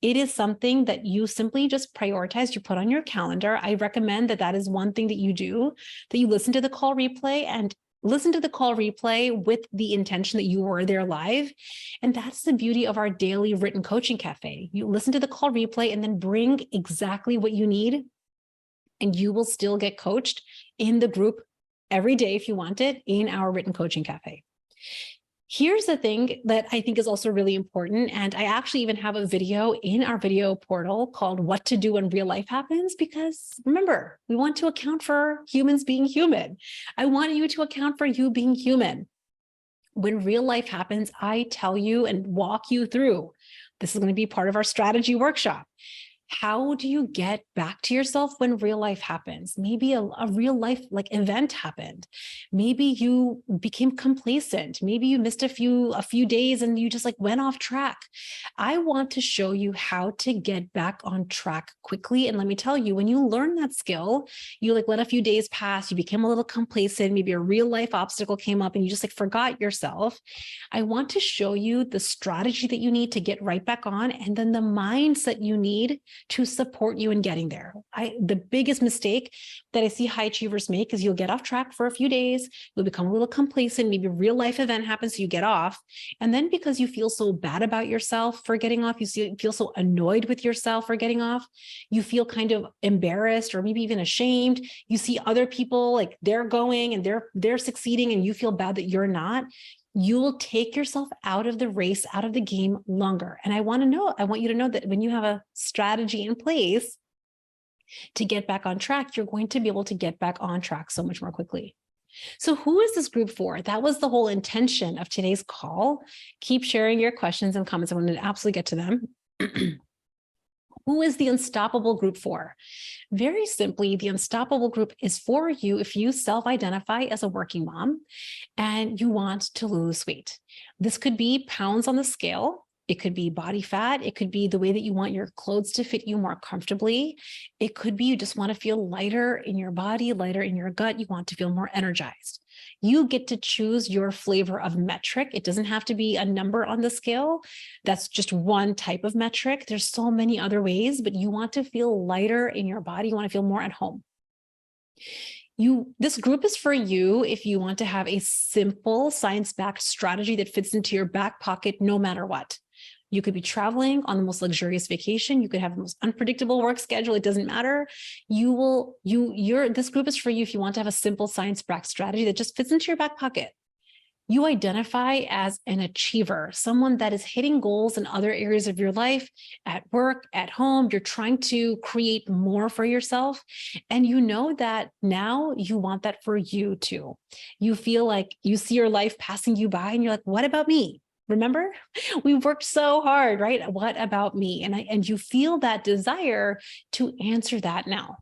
It is something that you simply just prioritize, you put on your calendar. I recommend that is one thing that you do, that you listen to the call replay and listen to the call replay with the intention that you were there live. And that's the beauty of our daily written coaching cafe. You listen to the call replay and then bring exactly what you need, and you will still get coached in the group every day if you want it in our written coaching cafe. Here's the thing that I think is also really important. And I actually even have a video in our video portal called What to Do When Real Life Happens, because remember, we want to account for humans being human. I want you to account for you being human. When real life happens, I tell you and walk you through. This is going to be part of our strategy workshop. How do you get back to yourself when real life happens? Maybe a real life event happened. Maybe you became complacent. Maybe you missed a few days and you just went off track. I want to show you how to get back on track quickly. And let me tell you, when you learn that skill, you let a few days pass, you became a little complacent, maybe a real life obstacle came up and you just forgot yourself. I want to show you the strategy that you need to get right back on, and then the mindset you need to support you in getting there. The biggest mistake that I see high achievers make is you'll get off track for a few days, you'll become a little complacent, maybe a real life event happens, so you get off. And then because you feel so bad about yourself for getting off, you feel so annoyed with yourself for getting off, you feel kind of embarrassed or maybe even ashamed. You see other people they're going and they're succeeding and you feel bad that you're not. You will take yourself out of the race, out of the game longer. And I want you to know that when you have a strategy in place to get back on track, you're going to be able to get back on track so much more quickly. So who is this group for? That was the whole intention of today's call. Keep sharing your questions and comments. I want to absolutely get to them. Who is the Unstoppable group for? Very simply, the Unstoppable group is for you if you self-identify as a working mom and you want to lose weight. This could be pounds on the scale. It could be body fat. It could be the way that you want your clothes to fit you more comfortably. It could be you just want to feel lighter in your body, lighter in your gut. You want to feel more energized. You get to choose your flavor of metric. It doesn't have to be a number on the scale. That's just one type of metric. There's so many other ways, but you want to feel lighter in your body. You want to feel more at home. This group is for you if you want to have a simple science-backed strategy that fits into your back pocket no matter what. You could be traveling on the most luxurious vacation. You could have the most unpredictable work schedule. It doesn't matter. This group is for you if you want to have a simple science-backed strategy that just fits into your back pocket. You identify as an achiever, someone that is hitting goals in other areas of your life, at work, at home. You're trying to create more for yourself. And you know that now you want that for you too. You feel like you see your life passing you by and you're like, what about me? Remember, we worked so hard, right? What about me? And you feel that desire to answer that now.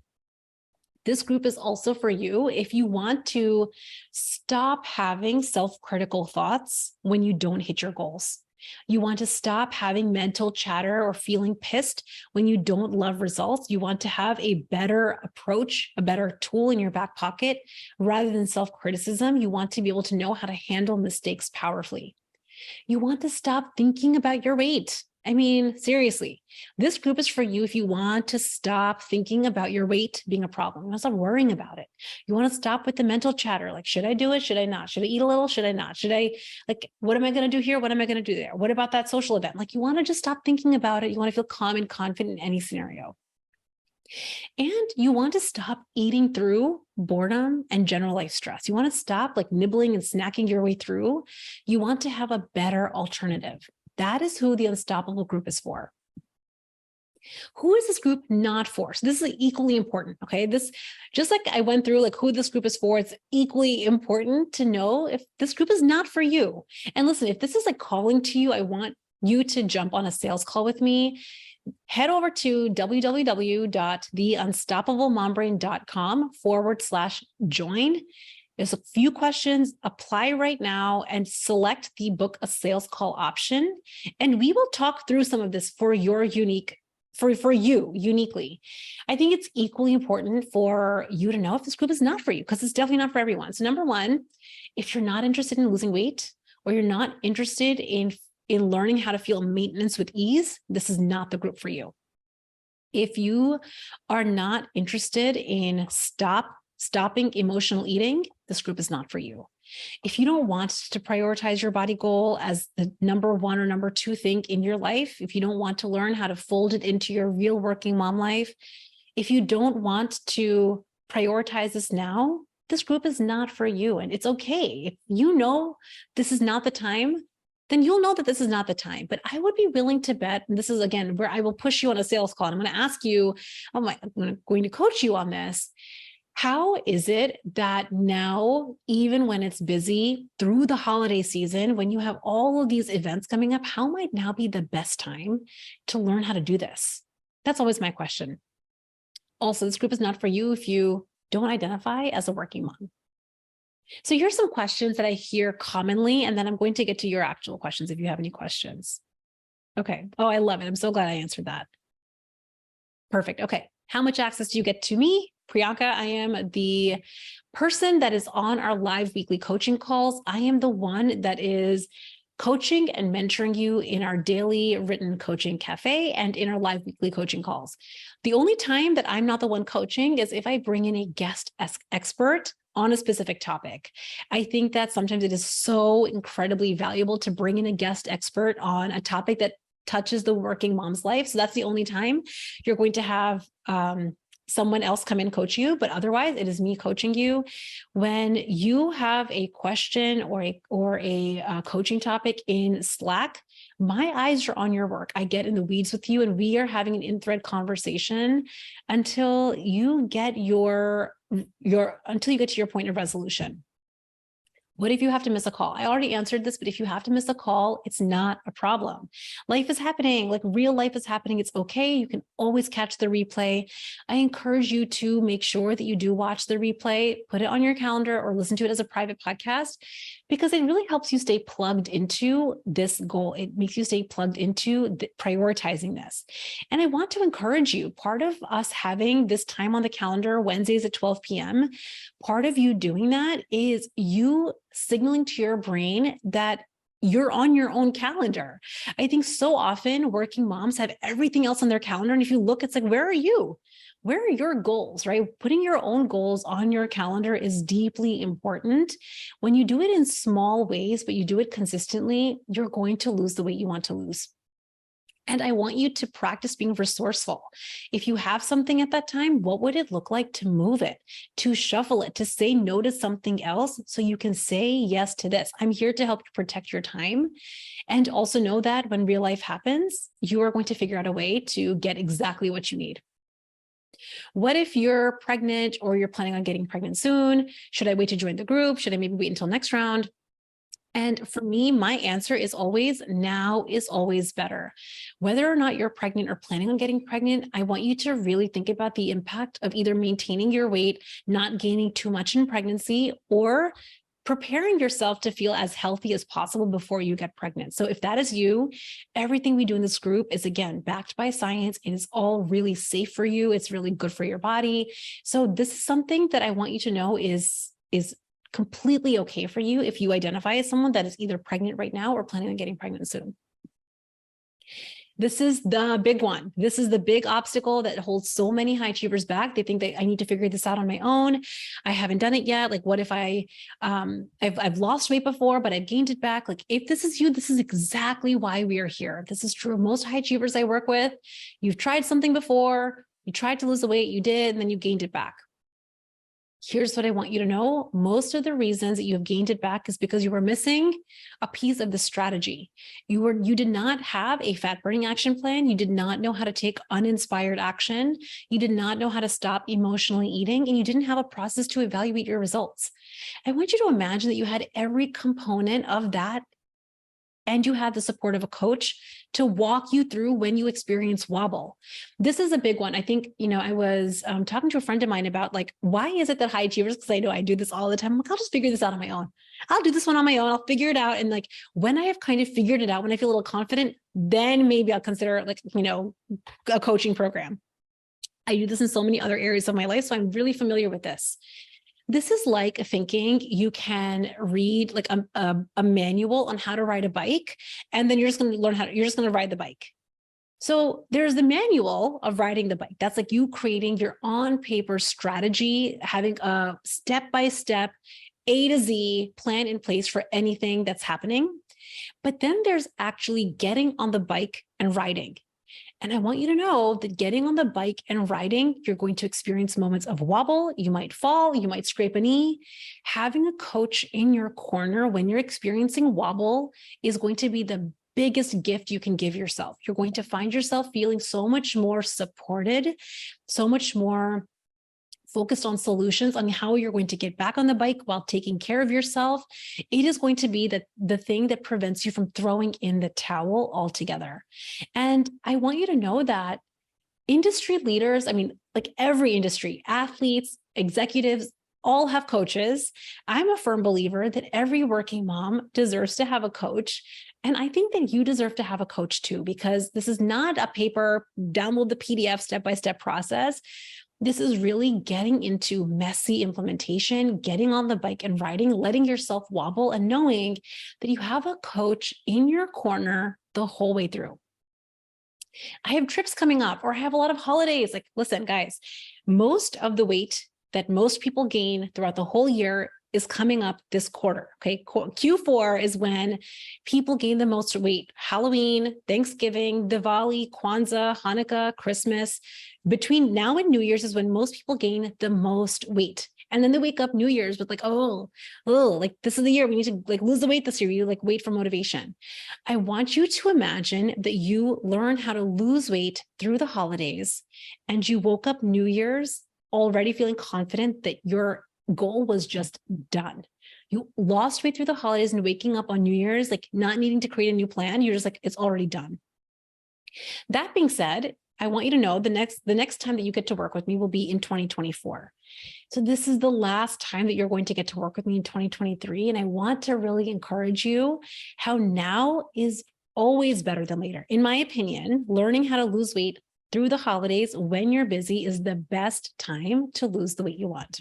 This group is also for you if you want to stop having self-critical thoughts when you don't hit your goals. You want to stop having mental chatter or feeling pissed when you don't love results. You want to have a better approach, a better tool in your back pocket rather than self-criticism. You want to be able to know how to handle mistakes powerfully. You want to stop thinking about your weight. I mean, seriously, this group is for you if you want to stop thinking about your weight being a problem. You want to stop worrying about it. You want to stop with the mental chatter, like, should I do it? Should I not? Should I eat a little? Should I not? Should I, like, what am I going to do here? What am I going to do there? What about that social event? Like, you want to just stop thinking about it. You want to feel calm and confident in any scenario. And you want to stop eating through boredom and general life stress. You want to stop like nibbling and snacking your way through. You want to have a better alternative. That is who the Unstoppable group is for. Who is this group not for? So this is equally important, okay? This, just like I went through like who this group is for, it's equally important to know if this group is not for you. And listen, if this is like calling to you, I want you to jump on a sales call with me. Head over to www.theunstoppablemombrain.com/join. There's a few questions. Apply right now and select the book a sales call option. And we will talk through some of this for your unique, for you uniquely. I think it's equally important for you to know if this group is not for you, because it's definitely not for everyone. So number one, if you're not interested in losing weight, or you're not interested in learning how to feel maintenance with ease, this is not the group for you. If you are not interested in stopping emotional eating, this group is not for you. If you don't want to prioritize your body goal as the number one or number two thing in your life, if you don't want to learn how to fold it into your real working mom life, if you don't want to prioritize this now, this group is not for you. And it's okay. If you know this is not the time, then you'll know that this is not the time. But I would be willing to bet, and this is again where I will push you on a sales call. And I'm going to ask you, I'm going to coach you on this. How is it that now, even when it's busy through the holiday season, when you have all of these events coming up, how might now be the best time to learn how to do this? That's always my question. Also, this group is not for you if you don't identify as a working mom. So here's some questions that I hear commonly, and then I'm going to get to your actual questions if you have any questions. Okay. Oh, I love it. I'm so glad I answered that. Perfect. Okay. How much access do you get to me? Priyanka, I am the person that is on our live weekly coaching calls. I am the one that is coaching and mentoring you in our daily written coaching cafe and in our live weekly coaching calls. The only time that I'm not the one coaching is if I bring in a guest expert on a specific topic. I think that sometimes it is so incredibly valuable to bring in a guest expert on a topic that touches the working mom's life. So that's the only time you're going to have someone else come in and coach you, but otherwise it is me coaching you. When you have a question or a coaching topic in Slack, my eyes are on your work. I get in the weeds with you and we are having an in-thread conversation until you get until you get to your point of resolution. What if you have to miss a call? I already answered this, but if you have to miss a call, it's not a problem. Life is happening, like real life is happening. It's okay. You can always catch the replay. I encourage you to make sure that you do watch the replay, put it on your calendar or listen to it as a private podcast, because it really helps you stay plugged into this goal. It makes you stay plugged into prioritizing this. And I want to encourage you, part of us having this time on the calendar, Wednesdays at 12 p.m., part of you doing that is you signaling to your brain that you're on your own calendar. I think so often working moms have everything else on their calendar. And if you look, it's like, where are you? Where are your goals, right? Putting your own goals on your calendar is deeply important. When you do it in small ways, but you do it consistently, you're going to lose the weight you want to lose. And I want you to practice being resourceful. If you have something at that time, what would it look like to move it, to shuffle it, to say no to something else so you can say yes to this? I'm here to help you protect your time. And also know that when real life happens, you are going to figure out a way to get exactly what you need. What if you're pregnant or you're planning on getting pregnant soon? Should I wait to join the group? Should I maybe wait until next round? And for me, my answer is always now is always better. Whether or not you're pregnant or planning on getting pregnant, I want you to really think about the impact of either maintaining your weight, not gaining too much in pregnancy, or preparing yourself to feel as healthy as possible before you get pregnant. So if that is you, everything we do in this group is, again, backed by science. It is all really safe for you. It's really good for your body. So this is something that I want you to know is completely okay for you if you identify as someone that is either pregnant right now or planning on getting pregnant soon. This is the big one. This is the big obstacle that holds so many high achievers back. They think that I need to figure this out on my own. I haven't done it yet. Like, what if I've lost weight before, but I've gained it back? Like, if this is you, this is exactly why we are here. This is true of most high achievers I work with. You've tried something before, you tried to lose the weight, you did, and then you gained it back. Here's what I want you to know. Most of the reasons that you have gained it back is because you were missing a piece of the strategy. You did not have a fat burning action plan. You did not know how to take uninspired action. You did not know how to stop emotionally eating, and you didn't have a process to evaluate your results. I want you to imagine that you had every component of that, and you had the support of a coach to walk you through when you experience wobble. This is a big one. I think, I was talking to a friend of mine about, like, why is it that high achievers, because I know I do this all the time, I'm like, I'll just figure this out on my own. I'll do this one on my own. I'll figure it out. And like, when I have kind of figured it out, when I feel a little confident, then maybe I'll consider a coaching program. I do this in so many other areas of my life, so I'm really familiar with this. This is like thinking you can read like a manual on how to ride a bike, and then you're just going to ride the bike. So there's the manual of riding the bike. That's like you creating your on paper strategy, having a step-by-step A to Z plan in place for anything that's happening. But then there's actually getting on the bike and riding. And I want you to know that getting on the bike and riding, you're going to experience moments of wobble. You might fall, you might scrape a knee. Having a coach in your corner when you're experiencing wobble is going to be the biggest gift you can give yourself. You're going to find yourself feeling so much more supported, so much more focused on solutions on how you're going to get back on the bike while taking care of yourself. It is going to be the thing that prevents you from throwing in the towel altogether. And I want you to know that industry leaders, like every industry, athletes, executives, all have coaches. I'm a firm believer that every working mom deserves to have a coach. And I think that you deserve to have a coach too, because this is not a paper, download the PDF step-by-step process. This is really getting into messy implementation, getting on the bike and riding, letting yourself wobble, and knowing that you have a coach in your corner the whole way through. I have trips coming up, or I have a lot of holidays. Like, listen, guys, most of the weight that most people gain throughout the whole year is coming up this quarter. Okay. Q4 is when people gain the most weight. Halloween, Thanksgiving, Diwali, Kwanzaa, Hanukkah, Christmas. Between now and New Year's is when most people gain the most weight. And then they wake up New Year's with like, like this is the year we need to like lose the weight this year. You like wait for motivation. I want you to imagine that you learn how to lose weight through the holidays, and you woke up New Year's already feeling confident that your goal was just done. You lost weight through the holidays, and waking up on New Year's, like not needing to create a new plan. You're just like, it's already done. That being said, I want you to know the next time that you get to work with me will be in 2024. So this is the last time that you're going to get to work with me in 2023. And I want to really encourage you how now is always better than later. In my opinion, learning how to lose weight through the holidays when you're busy is the best time to lose the weight you want.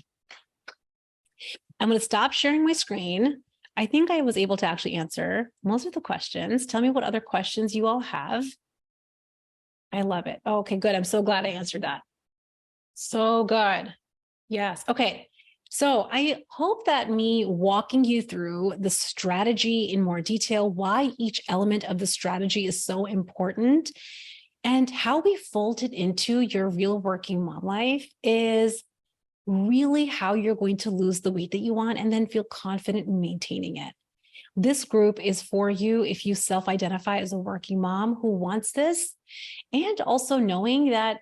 I'm going to stop sharing my screen. I think I was able to actually answer most of the questions. Tell me what other questions you all have. I love it. Oh, okay, good. I'm so glad I answered that. So good. Yes. Okay. So I hope that me walking you through the strategy in more detail, why each element of the strategy is so important, and how we fold it into your real working mom life is really how you're going to lose the weight that you want and then feel confident in maintaining it. This group is for you if you self-identify as a working mom who wants this, and also knowing that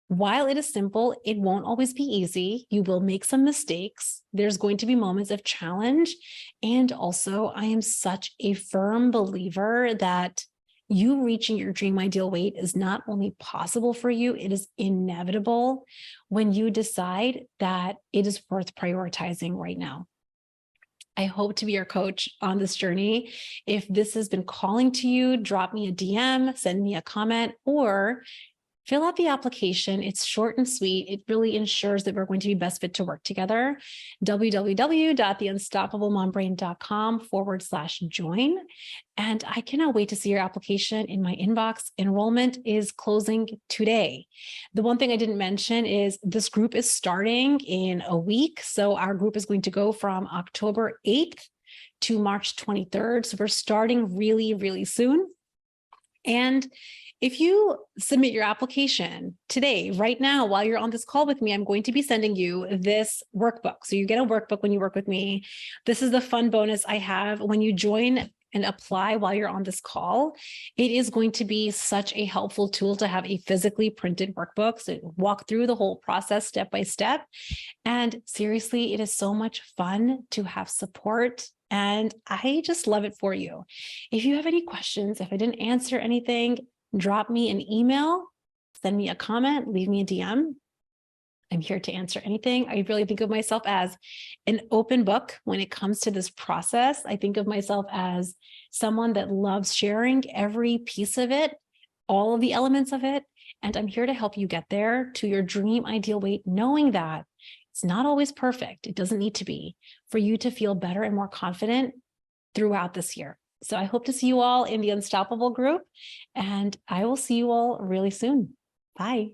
While it is simple, it won't always be easy. You will make some mistakes. There's going to be moments of challenge. And also, I am such a firm believer that you reaching your dream ideal weight is not only possible for you, it is inevitable when you decide that it is worth prioritizing right now. I hope to be your coach on this journey. If this has been calling to you, drop me a DM, send me a comment, or fill out the application. It's short and sweet. It really ensures that we're going to be best fit to work together. www.theunstoppablemombrain.com/join. And I cannot wait to see your application in my inbox. Enrollment is closing today. The one thing I didn't mention is this group is starting in a week. So our group is going to go from October 8th to March 23rd. So we're starting really, really soon. And if you submit your application today, right now, while you're on this call with me, I'm going to be sending you this workbook. So you get a workbook when you work with me. This is the fun bonus I have when you join and apply while you're on this call. It is going to be such a helpful tool to have a physically printed workbook. So walk through the whole process step by step. And seriously, it is so much fun to have support. And I just love it for you. If you have any questions, if I didn't answer anything, drop me an email, send me a comment, leave me a DM. I'm here to answer anything. I really think of myself as an open book when it comes to this process. I think of myself as someone that loves sharing every piece of it, all of the elements of it. And I'm here to help you get there to your dream ideal weight, knowing that it's not always perfect. It doesn't need to be for you to feel better and more confident throughout this year. So I hope to see you all in the Unstoppable group, and I will see you all really soon. Bye.